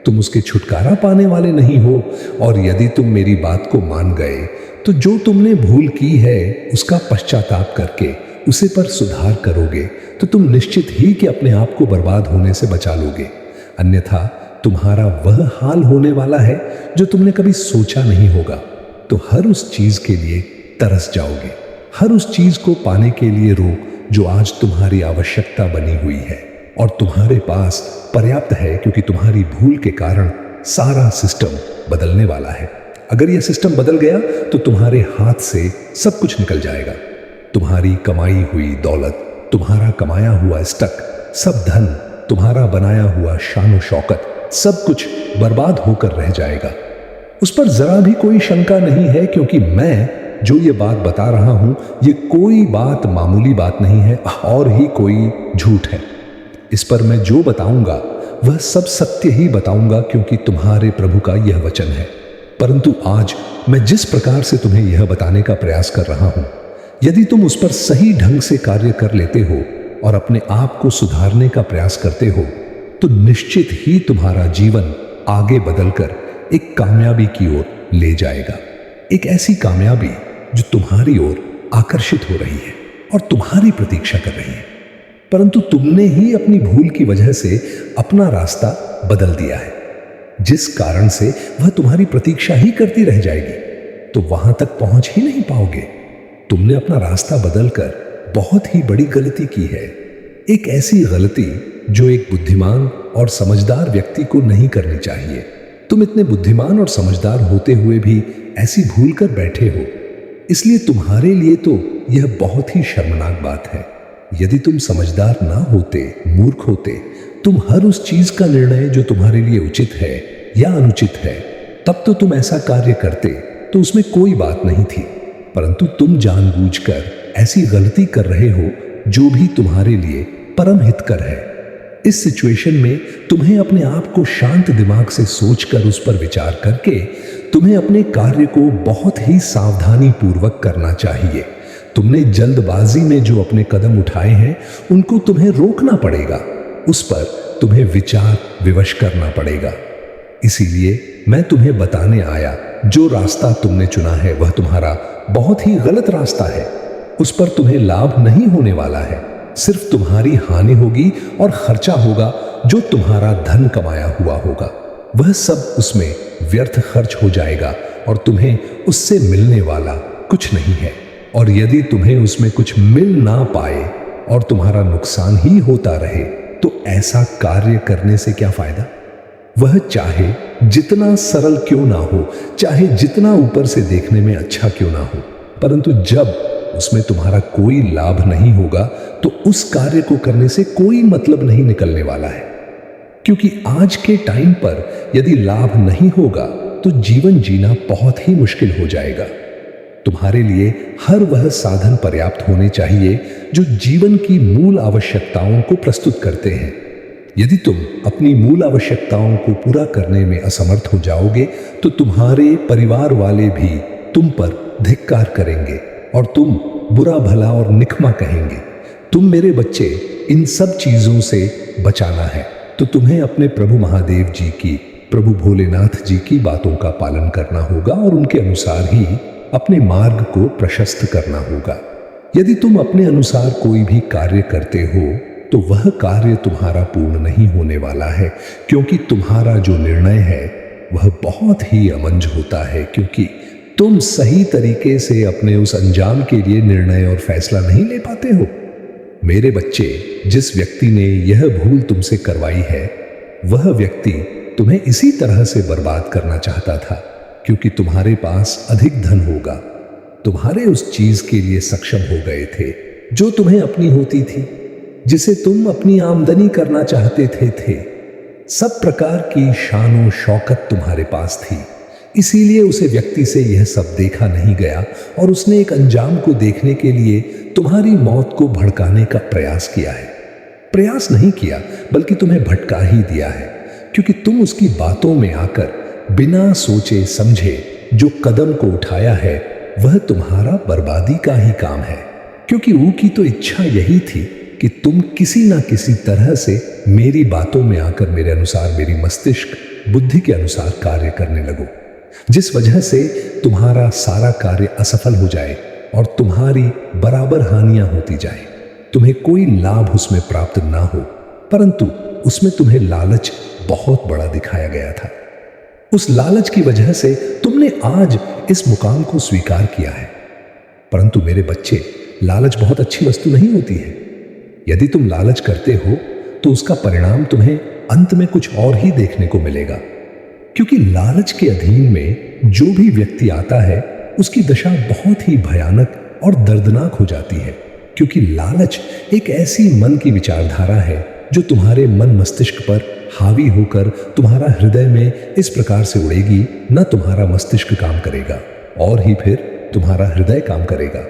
तुम उसके छुटकारा पाने वाले नहीं हो। और यदि तुम मेरी बात को मान गए तो जो तुमने भूल की है उसका पश्चाताप करके उसे पर सुधार करोगे तो तुम निश्चित ही कि अपने आप को बर्बाद होने से बचा लोगे। अन्यथा तुम्हारा वह हाल होने वाला है जो तुमने कभी सोचा नहीं होगा। तो हर उस चीज के लिए तरस जाओगे, हर उस चीज को पाने के लिए रो जो आज तुम्हारी आवश्यकता बनी हुई है और तुम्हारे पास पर्याप्त है, क्योंकि तुम्हारी भूल के कारण सारा सिस्टम बदलने वाला है। अगर यह सिस्टम बदल गया तो तुम्हारे हाथ से सब कुछ निकल जाएगा। तुम्हारी कमाई हुई दौलत, तुम्हारा कमाया हुआ स्टक, सब धन, तुम्हारा बनाया हुआ शान शौकत, सब कुछ बर्बाद होकर रह जाएगा। उस पर जरा भी कोई शंका नहीं है, क्योंकि मैं जो ये बात बता रहा हूं ये कोई बात मामूली बात नहीं है और ही कोई झूठ है। इस पर मैं जो बताऊंगा वह सब सत्य ही बताऊंगा, क्योंकि तुम्हारे प्रभु का यह वचन है। परंतु आज मैं जिस प्रकार से तुम्हें यह बताने का प्रयास कर रहा हूं, यदि तुम उस पर सही ढंग से कार्य कर लेते हो और अपने आप को सुधारने का प्रयास करते हो तो निश्चित ही तुम्हारा जीवन आगे बदलकर एक कामयाबी की ओर ले जाएगा। एक ऐसी कामयाबी जो तुम्हारी ओर आकर्षित हो रही है और तुम्हारी प्रतीक्षा कर रही है। परंतु तुमने ही अपनी भूल की वजह से अपना रास्ता बदल दिया है, जिस कारण से वह तुम्हारी प्रतीक्षा ही करती रह जाएगी, तो वहां तक पहुंच ही नहीं पाओगे। तुमने अपना रास्ता बदलकर बहुत ही बड़ी गलती की है। एक ऐसी गलती जो एक बुद्धिमान और समझदार व्यक्ति को नहीं करनी चाहिए। तुम इतने बुद्धिमान और समझदार होते हुए भी ऐसी भूल कर बैठे हो, इसलिए तुम्हारे लिए तो यह बहुत ही शर्मनाक बात है। यदि तुम समझदार ना होते, मूर्ख होते, तुम हर उस चीज का निर्णय जो तुम्हारे लिए उचित है या अनुचित है, तब तो तुम ऐसा कार्य करते तो उसमें कोई बात नहीं थी। परंतु तुम जानबूझकर ऐसी गलती कर रहे हो जो भी तुम्हारे लिए परम हितकर है। इस सिचुएशन में तुम्हें अपने आप को शांत दिमाग से सोचकर उस पर विचार करके तुम्हें अपने कार्य को बहुत ही सावधानी पूर्वक करना चाहिए। तुमने जल्दबाजी में जो अपने कदम उठाए हैं उनको तुम्हें रोकना पड़ेगा, उस पर तुम्हें विचार विवश करना पड़ेगा। इसीलिए मैं तुम्हें बताने आया, जो रास्ता तुमने चुना है वह तुम्हारा बहुत ही गलत रास्ता है। उस पर तुम्हें लाभ नहीं होने वाला है, सिर्फ तुम्हारी हानि होगी और खर्चा होगा। जो तुम्हारा धन कमाया हुआ होगा वह सब उसमें व्यर्थ खर्च हो जाएगा और तुम्हें उससे मिलने वाला कुछ नहीं है। और यदि तुम्हें उसमें कुछ मिल ना पाए और तुम्हारा नुकसान ही होता रहे तो ऐसा कार्य करने से क्या फायदा। वह चाहे जितना सरल क्यों ना हो, चाहे जितना ऊपर से देखने में अच्छा क्यों ना हो, परंतु जब उसमें तुम्हारा कोई लाभ नहीं होगा तो उस कार्य को करने से कोई मतलब नहीं निकलने वाला है। क्योंकि आज के टाइम पर यदि लाभ नहीं होगा तो जीवन जीना बहुत ही मुश्किल हो जाएगा। तुम्हारे लिए हर वह साधन पर्याप्त होने चाहिए जो जीवन की मूल आवश्यकताओं को प्रस्तुत करते हैं। यदि तुम अपनी मूल आवश्यकताओं को पूरा करने में असमर्थ हो जाओगे तो तुम्हारे परिवार वाले भी तुम पर धिक्कार करेंगे और तुम बुरा भला और निकम्मा कहेंगे। तुम मेरे बच्चे, इन सब चीजों से बचाना है तो तुम्हें अपने प्रभु महादेव जी की, प्रभु भोलेनाथ जी की बातों का पालन करना होगा और उनके अनुसार ही अपने मार्ग को प्रशस्त करना होगा। यदि तुम अपने अनुसार कोई भी कार्य करते हो तो वह कार्य तुम्हारा पूर्ण नहीं होने वाला है, क्योंकि तुम्हारा जो निर्णय है वह बहुत ही अमंज होता है, क्योंकि तुम सही तरीके से अपने उस अंजाम के लिए निर्णय और फैसला नहीं ले पाते हो। मेरे बच्चे, जिस व्यक्ति ने यह भूल तुमसे करवाई है, वह व्यक्ति तुम्हें इसी तरह से बर्बाद करना चाहता था, क्योंकि तुम्हारे पास अधिक धन होगा, तुम्हारे उस चीज के लिए सक्षम हो गए थे जो तुम्हें अपनी होती थी, जिसे तुम अपनी आमदनी करना चाहते थे। सब प्रकार की शान शौकत तुम्हारे पास थी, इसीलिए उसे व्यक्ति से यह सब देखा नहीं गया और उसने एक अंजाम को देखने के लिए तुम्हारी मौत को भड़काने का प्रयास किया है। प्रयास नहीं किया, बल्कि तुम्हें भटका ही दिया है, क्योंकि तुम उसकी बातों में आकर बिना सोचे समझे जो कदम को उठाया है वह तुम्हारा बर्बादी का ही काम है। क्योंकि वो की तो इच्छा यही थी कि तुम किसी ना किसी तरह से मेरी बातों में आकर मेरे अनुसार, मेरी मस्तिष्क बुद्धि के अनुसार कार्य करने लगो, जिस वजह से तुम्हारा सारा कार्य असफल हो जाए और तुम्हारी बराबर हानियां होती जाए। तुम्हें कोई लाभ उसमें प्राप्त ना हो, परंतु उसमें तुम्हें लालच बहुत बड़ा दिखाया गया था। उस लालच की वजह से तुमने आज इस मुकाम को स्वीकार किया है। परंतु मेरे बच्चे, लालच बहुत अच्छी वस्तु नहीं होती है। यदि तुम लालच करते हो तो उसका परिणाम तुम्हें अंत में कुछ और ही देखने को मिलेगा, क्योंकि लालच के अधीन में जो भी व्यक्ति आता है उसकी दशा बहुत ही भयानक और दर्दनाक हो जाती है। क्योंकि लालच एक ऐसी मन की विचारधारा है जो तुम्हारे मन मस्तिष्क पर हावी होकर तुम्हारा हृदय में इस प्रकार से उड़ेगी, न तुम्हारा मस्तिष्क काम करेगा और ही फिर तुम्हारा हृदय काम करेगा।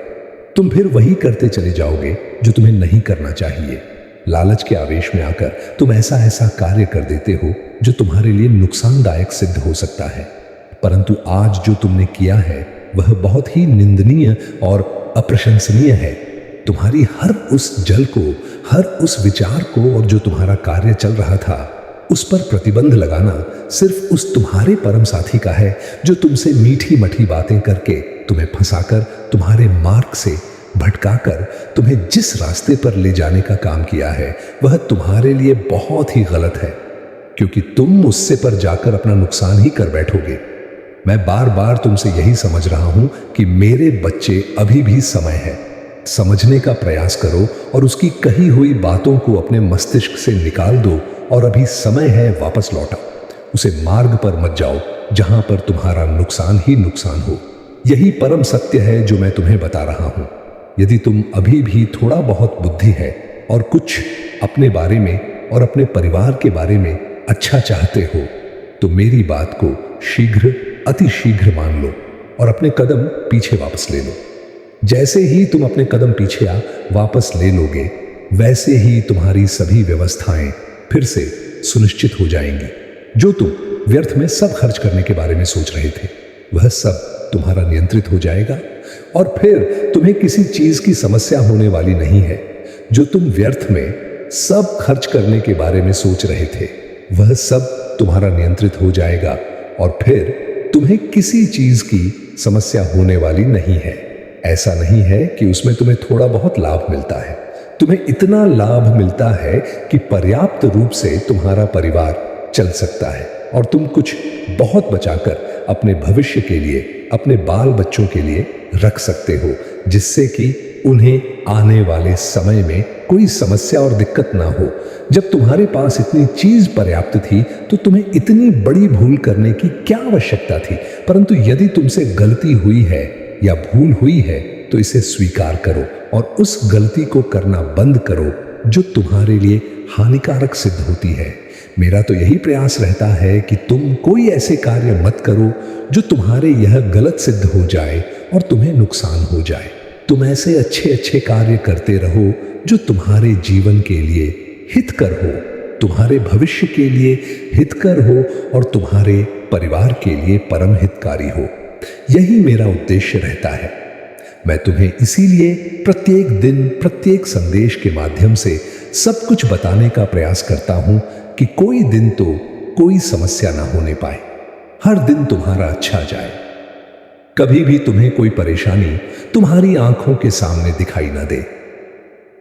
तुम फिर वही करते चले जाओगे जो तुम्हें नहीं करना चाहिए। लालच के आवेश में आकर तुम ऐसा ऐसा कार्य कर देते हो जो तुम्हारे लिए नुकसानदायक सिद्ध हो सकता है। परंतु आज जो तुमने किया है वह बहुत ही निंदनीय और अप्रशंसनीय है। तुम्हारी हर उस जल को, हर उस विचार को और जो तुम्हारा कार्य चल रहा था उस पर प्रतिबंध लगाना सिर्फ उस तुम्हारे परम साथी का है जो तुमसे मीठी मठी बातें करके तुम्हें फंसाकर, तुम्हारे मार्ग से भटकाकर तुम्हें जिस रास्ते पर ले जाने का काम किया है वह तुम्हारे लिए बहुत ही गलत है, क्योंकि तुम उससे पर जाकर अपना नुकसान ही कर बैठोगे। मैं बार बार तुमसे यही समझ रहा हूं कि मेरे बच्चे, अभी भी समय है। समझने का प्रयास करो और उसकी कही हुई बातों को अपने मस्तिष्क से निकाल दो और अभी समय है वापस लौटा। उसे मार्ग पर मत जाओ जहां पर तुम्हारा नुकसान ही नुकसान हो। यही परम सत्य है जो मैं तुम्हें बता रहा हूं। यदि तुम अभी भी थोड़ा बहुत बुद्धि है और कुछ अपने बारे में और अपने परिवार के बारे में अच्छा चाहते हो तो मेरी बात को शीघ्र, अति शीघ्र मान लो और अपने कदम पीछे वापस ले लो। जैसे ही तुम अपने कदम पीछे वापस ले लोगे, वैसे ही तुम्हारी सभी व्यवस्थाएं फिर से सुनिश्चित हो जाएंगी। जो तुम व्यर्थ में सब खर्च करने के बारे में सोच रहे थे वह सब तुम्हारा नियंत्रित हो जाएगा और फिर तुम्हें किसी चीज की समस्या होने वाली नहीं है। जो तुम व्यर्थ में सब खर्च करने के बारे में सोच रहे थे वह सब तुम्हारा नियंत्रित हो जाएगा और फिर तुम्हें किसी चीज की समस्या होने वाली नहीं है। ऐसा नहीं है कि उसमें तुम्हें थोड़ा बहुत लाभ मिलता है, तुम्हें इतना लाभ मिलता है कि पर्याप्त रूप से तुम्हारा परिवार चल सकता है और तुम कुछ बहुत बचाकर अपने भविष्य के लिए, अपने बाल बच्चों के लिए रख सकते हो, जिससे कि उन्हें आने वाले समय में कोई समस्या और दिक्कत ना हो। जब तुम्हारे पास इतनी चीज पर्याप्त थी तो तुम्हें इतनी बड़ी भूल करने की क्या आवश्यकता थी। परंतु यदि तुमसे गलती हुई है या भूल हुई है तो इसे स्वीकार करो और उस गलती को करना बंद करो जो तुम्हारे लिए हानिकारक सिद्ध होती है। मेरा तो यही प्रयास रहता है कि तुम कोई ऐसे कार्य मत करो जो तुम्हारे यह गलत सिद्ध हो जाए और तुम्हें नुकसान हो जाए। तुम ऐसे अच्छे अच्छे कार्य करते रहो जो तुम्हारे जीवन के लिए हितकर हो, तुम्हारे भविष्य के लिए हितकर हो और तुम्हारे परिवार के लिए परम हितकारी हो। यही मेरा उद्देश्य रहता है। मैं तुम्हें इसीलिए प्रत्येक दिन, प्रत्येक संदेश के माध्यम से सब कुछ बताने का प्रयास करता हूं कि कोई दिन तो कोई समस्या ना होने पाए, हर दिन तुम्हारा अच्छा जाए, कभी भी तुम्हें कोई परेशानी तुम्हारी आंखों के सामने दिखाई ना दे।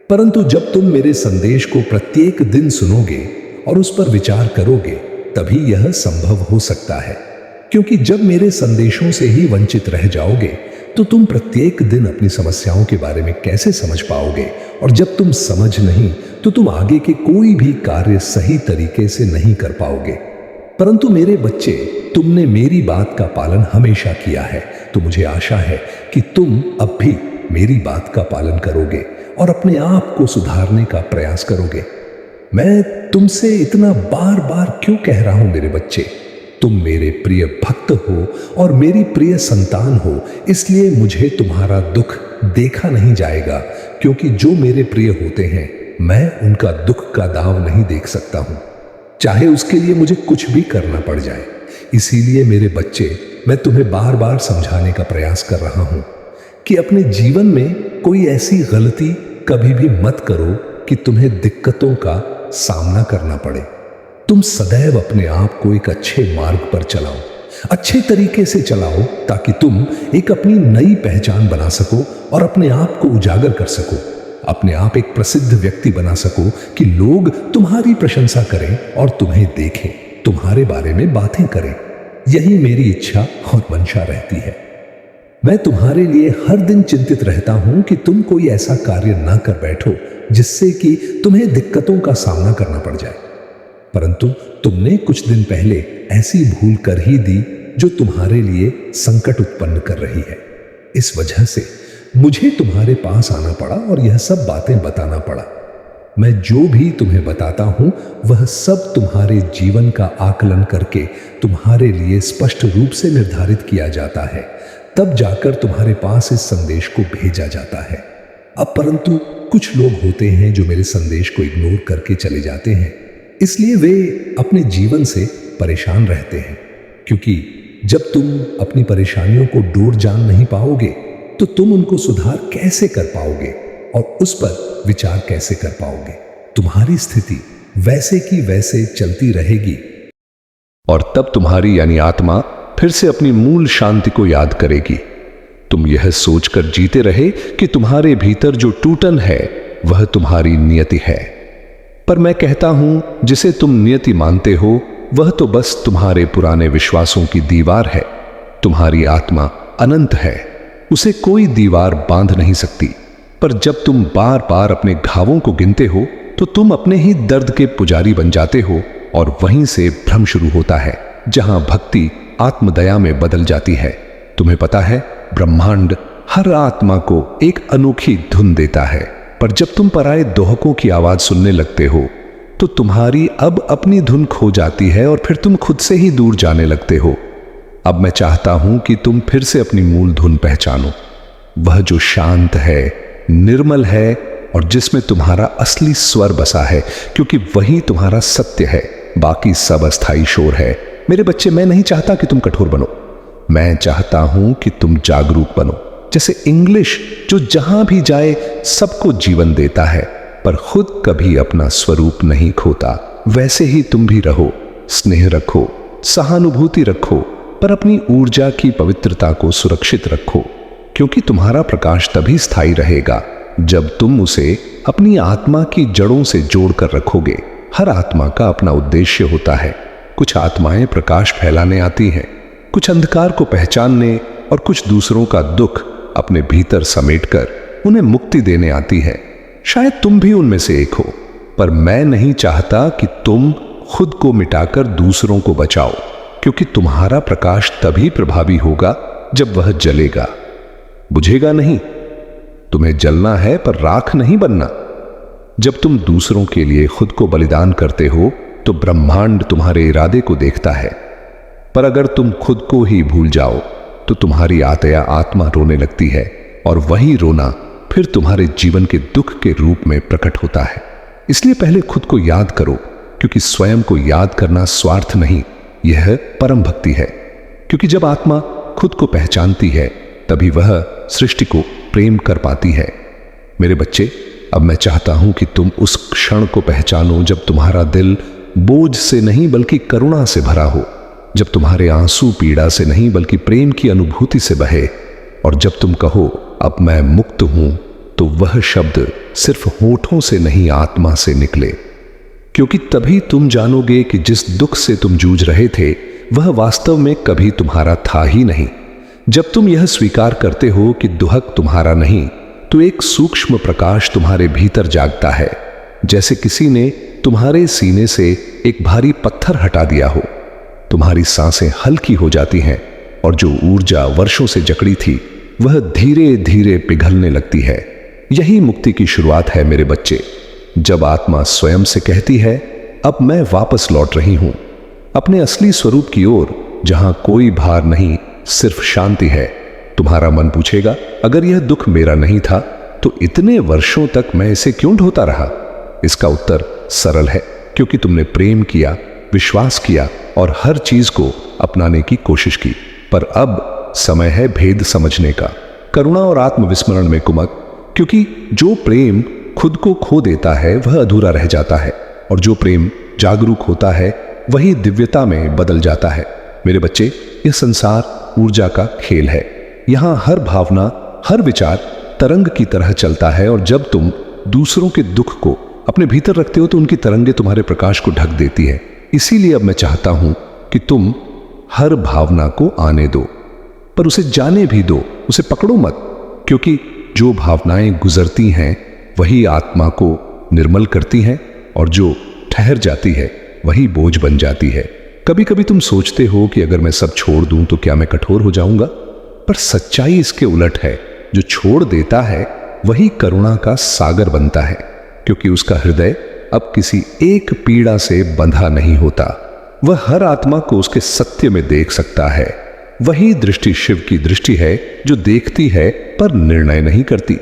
परंतु जब तुम मेरे संदेश को प्रत्येक दिन सुनोगे और उस पर विचार करोगे, तभी यह संभव हो सकता है। क्योंकि जब मेरे संदेशों से ही वंचित रह जाओगे तो तुम प्रत्येक दिन अपनी समस्याओं के बारे में कैसे समझ पाओगे, और जब तुम समझ नहीं तो तुम आगे के कोई भी कार्य सही तरीके से नहीं कर पाओगे। परंतु मेरे बच्चे, तुमने मेरी बात का पालन हमेशा किया है, तो मुझे आशा है कि तुम अब भी मेरी बात का पालन करोगे और अपने आप को सुधारने का प्रयास करोगे। मैं तुमसे इतना बार बार क्यों कह रहा हूं मेरे बच्चे? तुम मेरे प्रिय भक्त हो और मेरी प्रिय संतान हो, इसलिए मुझे तुम्हारा दुख देखा नहीं जाएगा, क्योंकि जो मेरे प्रिय होते हैं मैं उनका दुख का दाव नहीं देख सकता हूं, चाहे उसके लिए मुझे कुछ भी करना पड़ जाए। इसीलिए मेरे बच्चे, मैं तुम्हें बार बार समझाने का प्रयास कर रहा हूं कि अपने जीवन में कोई ऐसी गलती कभी भी मत करो कि तुम्हें दिक्कतों का सामना करना पड़े। तुम सदैव अपने आप को एक अच्छे मार्ग पर चलाओ, अच्छे तरीके से चलाओ, ताकि तुम एक अपनी नई पहचान बना सको और अपने आप को उजागर कर सको, अपने आप एक प्रसिद्ध व्यक्ति बना सको कि लोग तुम्हारी प्रशंसा करें और तुम्हें देखें, तुम्हारे बारे में बातें करें। यही मेरी इच्छा और मंशा रहती है। मैं तुम्हारे लिए हर दिन चिंतित रहता हूं कि तुम कोई ऐसा कार्य ना कर बैठो जिससे कि तुम्हें दिक्कतों का सामना करना पड़ जाए। परंतु तुमने कुछ दिन पहले ऐसी भूल कर ही दी जो तुम्हारे लिए संकट उत्पन्न कर रही है। इस वजह से मुझे तुम्हारे पास आना पड़ा और यह सब बातें बताना पड़ा। मैं जो भी तुम्हें बताता हूं वह सब तुम्हारे जीवन का आकलन करके तुम्हारे लिए स्पष्ट रूप से निर्धारित किया जाता है, तब जाकर तुम्हारे पास इस संदेश को भेजा जाता है। अब परंतु कुछ लोग होते हैं जो मेरे संदेश को इग्नोर करके चले जाते हैं, इसलिए वे अपने जीवन से परेशान रहते हैं। क्योंकि जब तुम अपनी परेशानियों को डोर जान नहीं पाओगे तो तुम उनको सुधार कैसे कर पाओगे और उस पर विचार कैसे कर पाओगे? तुम्हारी स्थिति वैसे की वैसे चलती रहेगी और तब तुम्हारी यानी आत्मा फिर से अपनी मूल शांति को याद करेगी। तुम यह सोचकर जीते रहे कि तुम्हारे भीतर जो टूटन है वह तुम्हारी नियति है। पर मैं कहता हूं, जिसे तुम नियति मानते हो वह तो बस तुम्हारे पुराने विश्वासों की दीवार है। तुम्हारी आत्मा अनंत है, उसे कोई दीवार बांध नहीं सकती। पर जब तुम बार बार अपने घावों को गिनते हो तो तुम अपने ही दर्द के पुजारी बन जाते हो और वहीं से भ्रम शुरू होता है, जहां भक्ति आत्मदया में बदल जाती है। तुम्हें पता है, ब्रह्मांड हर आत्मा को एक अनोखी धुन देता है, पर जब तुम पराये दोहकों की आवाज सुनने लगते हो तो तुम्हारी अब अपनी धुन खो जाती है और फिर तुम खुद से ही दूर जाने लगते हो। अब मैं चाहता हूं कि तुम फिर से अपनी मूल धुन पहचानो, वह जो शांत है, निर्मल है और जिसमें तुम्हारा असली स्वर बसा है, क्योंकि वही तुम्हारा सत्य है। बाकी सब अस्थाई शोर है। मेरे बच्चे, मैं नहीं चाहता कि तुम कठोर बनो, मैं चाहता हूं कि तुम जागरूक बनो। जैसे इंग्लिश जो जहां भी जाए सबको जीवन देता है पर खुद कभी अपना स्वरूप नहीं खोता, वैसे ही तुम भी रहो। स्नेह रखो, सहानुभूति रखो, पर अपनी ऊर्जा की पवित्रता को सुरक्षित रखो, क्योंकि तुम्हारा प्रकाश तभी स्थायी रहेगा जब तुम उसे अपनी आत्मा की जड़ों से जोड़कर रखोगे। हर आत्मा का अपना उद्देश्य होता है। कुछ आत्माएं प्रकाश फैलाने आती हैं, कुछ अंधकार को पहचानने और कुछ दूसरों का दुख अपने भीतर समेटकर उन्हें मुक्ति देने आती है। शायद तुम भी उनमें से एक हो, पर मैं नहीं चाहता कि तुम खुद को मिटाकर दूसरों को बचाओ, क्योंकि तुम्हारा प्रकाश तभी प्रभावी होगा जब वह जलेगा, बुझेगा नहीं। तुम्हें जलना है पर राख नहीं बनना। जब तुम दूसरों के लिए खुद को बलिदान करते हो तो ब्रह्मांड तुम्हारे इरादे को देखता है, पर अगर तुम खुद को ही भूल जाओ तो तुम्हारी आत्या आत्मा रोने लगती है और वही रोना फिर तुम्हारे जीवन के दुख के रूप में प्रकट होता है। इसलिए पहले खुद को याद करो, क्योंकि स्वयं को याद करना स्वार्थ नहीं, यह परम भक्ति है। क्योंकि जब आत्मा खुद को पहचानती है तभी वह सृष्टि को प्रेम कर पाती है। मेरे बच्चे, अब मैं चाहता हूं कि तुम उस क्षण को पहचानो जब तुम्हारा दिल बोझ से नहीं बल्कि करुणा से भरा हो, जब तुम्हारे आंसू पीड़ा से नहीं बल्कि प्रेम की अनुभूति से बहे, और जब तुम कहो अब मैं मुक्त हूं, तो वह शब्द सिर्फ होठों से नहीं, आत्मा से निकले। क्योंकि तभी तुम जानोगे कि जिस दुख से तुम जूझ रहे थे वह वास्तव में कभी तुम्हारा था ही नहीं। जब तुम यह स्वीकार करते हो कि दुहक तुम्हारा नहीं, तो एक सूक्ष्म प्रकाश तुम्हारे भीतर जागता है, जैसे किसी ने तुम्हारे सीने से एक भारी पत्थर हटा दिया हो। तुम्हारी सांसें हल्की हो जाती हैं और जो ऊर्जा वर्षों से जकड़ी थी वह धीरे धीरे पिघलने लगती है। यही मुक्ति की शुरुआत है मेरे बच्चे। जब आत्मा स्वयं से कहती है, अब मैं वापस लौट रही हूं अपने असली स्वरूप की ओर, जहां कोई भार नहीं, सिर्फ शांति है। तुम्हारा मन पूछेगा, अगर यह दुख मेरा नहीं था तो इतने वर्षों तक मैं इसे क्यों ढोता रहा? इसका उत्तर सरल है, क्योंकि तुमने प्रेम किया, विश्वास किया और हर चीज को अपनाने की कोशिश की। पर अब समय है भेद समझने का, करुणा और आत्मविस्मरण में कुमक। क्योंकि जो प्रेम खुद को खो देता है वह अधूरा रह जाता है, और जो प्रेम जागरूक होता है वही दिव्यता में बदल जाता है। मेरे बच्चे, यह संसार ऊर्जा का खेल है। यहां हर भावना, हर विचार तरंग की तरह चलता है, और जब तुम दूसरों के दुख को अपने भीतर रखते हो तो उनकी तरंगें तुम्हारे प्रकाश को ढक देती है। इसीलिए अब मैं चाहता हूं कि तुम हर भावना को आने दो, पर उसे जाने भी दो, उसे पकड़ो मत। क्योंकि जो भावनाएं गुजरती हैं वही आत्मा को निर्मल करती हैं, और जो ठहर जाती है वही बोझ बन जाती है। कभी कभी तुम सोचते हो कि अगर मैं सब छोड़ दूं तो क्या मैं कठोर हो जाऊंगा? पर सच्चाई इसके उलट है। जो छोड़ देता है वही करुणा का सागर बनता है, क्योंकि उसका हृदय अब किसी एक पीड़ा से बंधा नहीं होता। वह हर आत्मा को उसके सत्य में देख सकता है। वही दृष्टि शिव की दृष्टि है, जो देखती है पर निर्णय नहीं करती,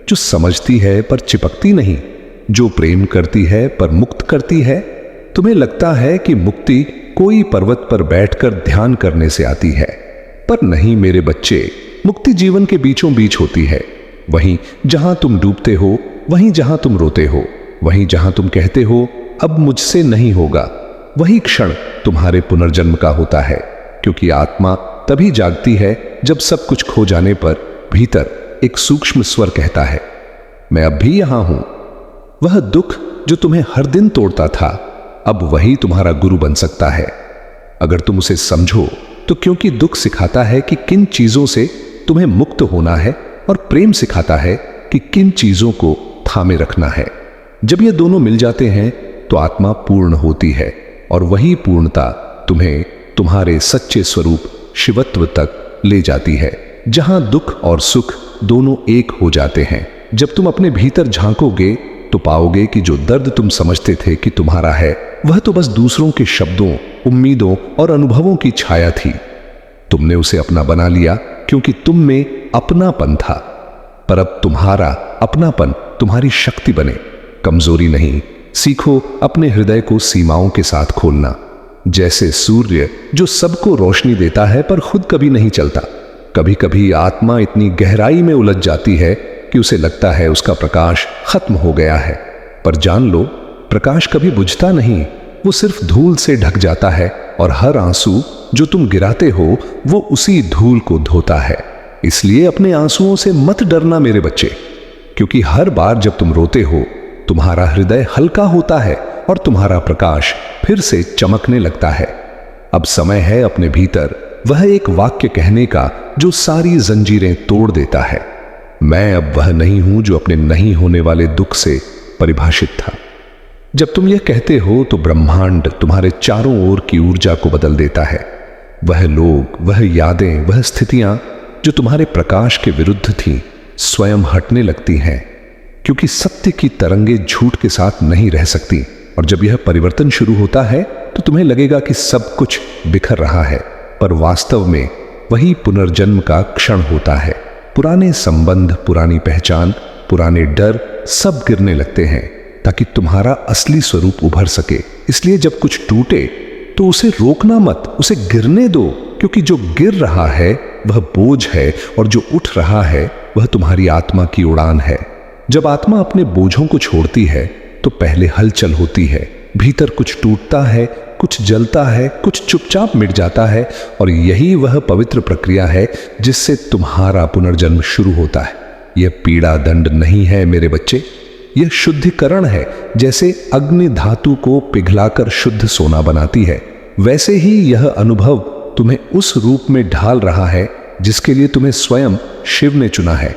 जो समझती है पर चिपकती नहीं, जो प्रेम करती है पर मुक्त करती है। तुम्हें लगता है कि मुक्ति कोई पर्वत पर बैठकर ध्यान करने से आती है, पर नहीं मेरे बच्चे। मुक्ति जीवन के बीचों बीच होती है। वहीं जहां तुम डूबते हो, वहीं जहां तुम रोते हो, वहीं जहां तुम कहते हो अब मुझसे नहीं होगा, वही क्षण तुम्हारे पुनर्जन्म का होता है। क्योंकि आत्मा तभी जागती है जब सब कुछ खो जाने पर भीतर एक सूक्ष्म स्वर कहता है, मैं अब भी यहां हूं। वह दुख जो तुम्हें हर दिन तोड़ता था, अब वही तुम्हारा गुरु बन सकता है, अगर तुम उसे समझो तो। क्योंकि दुख सिखाता है कि किन चीजों से तुम्हें मुक्त होना है, और प्रेम सिखाता है कि किन चीजों को थामे रखना है। जब ये दोनों मिल जाते हैं तो आत्मा पूर्ण होती है, और वही पूर्णता तुम्हें तुम्हारे सच्चे स्वरूप शिवत्व तक ले जाती है, जहां दुख और सुख दोनों एक हो जाते हैं। जब तुम अपने भीतर झांकोगे तो पाओगे कि जो दर्द तुम समझते थे कि तुम्हारा है, वह तो बस दूसरों के शब्दों, उम्मीदों और अनुभवों की छाया थी। तुमने उसे अपना बना लिया क्योंकि तुम में अपनापन था। पर अब तुम्हारा अपनापन तुम्हारी शक्ति बने, कमजोरी नहीं। सीखो अपने हृदय को सीमाओं के साथ खोलना, जैसे सूर्य जो सबको रोशनी देता है पर खुद कभी नहीं चलता। कभी कभी आत्मा इतनी गहराई में उलझ जाती है कि उसे लगता है उसका प्रकाश खत्म हो गया है, पर जान लो प्रकाश कभी बुझता नहीं, वो सिर्फ धूल से ढक जाता है, और हर आंसू जो तुम गिराते हो वो उसी धूल को धोता है। इसलिए अपने आंसुओं से मत डरना मेरे बच्चे, क्योंकि हर बार जब तुम रोते हो तुम्हारा हृदय हल्का होता है और तुम्हारा प्रकाश फिर से चमकने लगता है। अब समय है अपने भीतर वह एक वाक्य कहने का जो सारी जंजीरें तोड़ देता है, मैं अब वह नहीं हूं जो अपने नहीं होने वाले दुख से परिभाषित था। जब तुम यह कहते हो तो ब्रह्मांड तुम्हारे चारों ओर की ऊर्जा को बदल देता है। वह लोग, वह यादें, वह स्थितियां जो तुम्हारे प्रकाश के विरुद्ध थीं, स्वयं हटने लगती हैं, क्योंकि सत्य की तरंगे झूठ के साथ नहीं रह सकती। और जब यह परिवर्तन शुरू होता है तो तुम्हें लगेगा कि सब कुछ बिखर रहा है, पर वास्तव में वही पुनर्जन्म का क्षण होता है। पुराने संबंध, पुरानी पहचान, पुराने डर सब गिरने लगते हैं ताकि तुम्हारा असली स्वरूप उभर सके। इसलिए जब कुछ टूटे तो उसे रोकना मत, उसे गिरने दो, क्योंकि जो गिर रहा है वह बोझ है, और जो उठ रहा है वह तुम्हारी आत्मा की उड़ान है। जब आत्मा अपने बोझों को छोड़ती है तो पहले हलचल होती है, भीतर कुछ टूटता है, कुछ जलता है, कुछ चुपचाप मिट जाता है, और यही वह पवित्र प्रक्रिया है जिससे तुम्हारा पुनर्जन्म शुरू होता है। यह पीड़ा दंड नहीं है मेरे बच्चे, यह शुद्धिकरण है। जैसे अग्नि धातु को पिघलाकर शुद्ध सोना बनाती है, वैसे ही यह अनुभव तुम्हें उस रूप में ढाल रहा है जिसके लिए तुम्हें स्वयं शिव ने चुना है।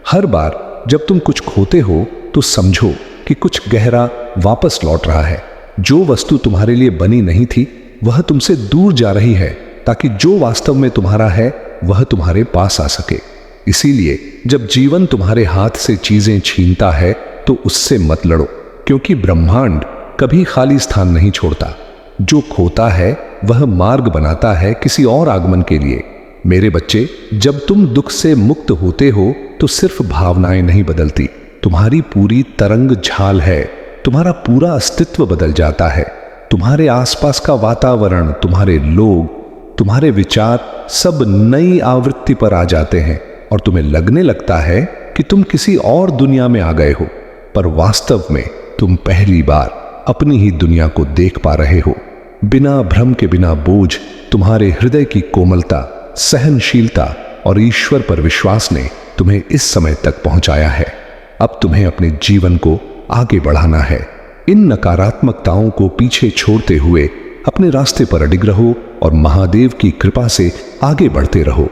हर बार जब तुम कुछ खोते हो तो समझो कि कुछ गहरा वापस लौट रहा है। जो वस्तु तुम्हारे लिए बनी नहीं थी वह तुमसे दूर जा रही है, ताकि जो वास्तव में तुम्हारा है वह तुम्हारे पास आ सके। इसीलिए जब जीवन तुम्हारे हाथ से चीजें छीनता है तो उससे मत लड़ो, क्योंकि ब्रह्मांड कभी खाली स्थान नहीं छोड़ता। जो खोता है वह मार्ग बनाता है किसी और आगमन के लिए। मेरे बच्चे, जब तुम दुख से मुक्त होते हो तो सिर्फ भावनाएं नहीं बदलती, तुम्हारी पूरी तरंग झाल है, तुम्हारा पूरा अस्तित्व बदल जाता है। तुम्हारे आसपास का वातावरण, तुम्हारे लोग, तुम्हारे विचार सब नई आवृत्ति पर आ जाते हैं और तुम्हें लगने लगता है कि तुम किसी और दुनिया में आ गए हो, पर वास्तव में तुम पहली बार अपनी ही दुनिया को देख पा रहे हो। बिना भ्रम के, बिना बोझ, तुम्हारे हृदय की कोमलता, सहनशीलता और ईश्वर पर विश्वास ने तुम्हें इस समय तक पहुंचाया है। अब तुम्हें अपने जीवन को आगे बढ़ाना है। इन नकारात्मकताओं को पीछे छोड़ते हुए अपने रास्ते पर अडिग रहो और महादेव की कृपा से आगे बढ़ते रहो।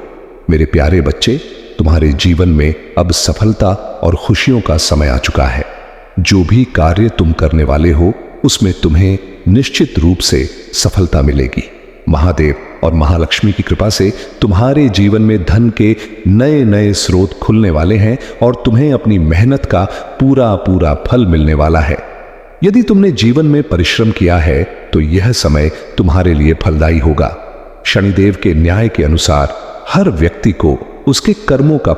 मेरे प्यारे बच्चे, तुम्हारे जीवन में अब सफलता और खुशियों का समय आ चुका है। जो भी कार्य तुम करने वाले हो उसमें तुम्हें निश्चित रूप से सफलता मिलेगी। महादेव और महालक्ष्मी की कृपा से तुम्हारे जीवन में धन के नए नए स्रोत खुलने वाले हैं और तुम्हें अपनी मेहनत का पूरा पूरा फल मिलने वाला है। यदि तुमने जीवन में परिश्रम किया है तो यह समय तुम्हारे लिए फलदायी होगा। शनिदेव के न्याय के अनुसार हर व्यक्ति को उसके कर्मों का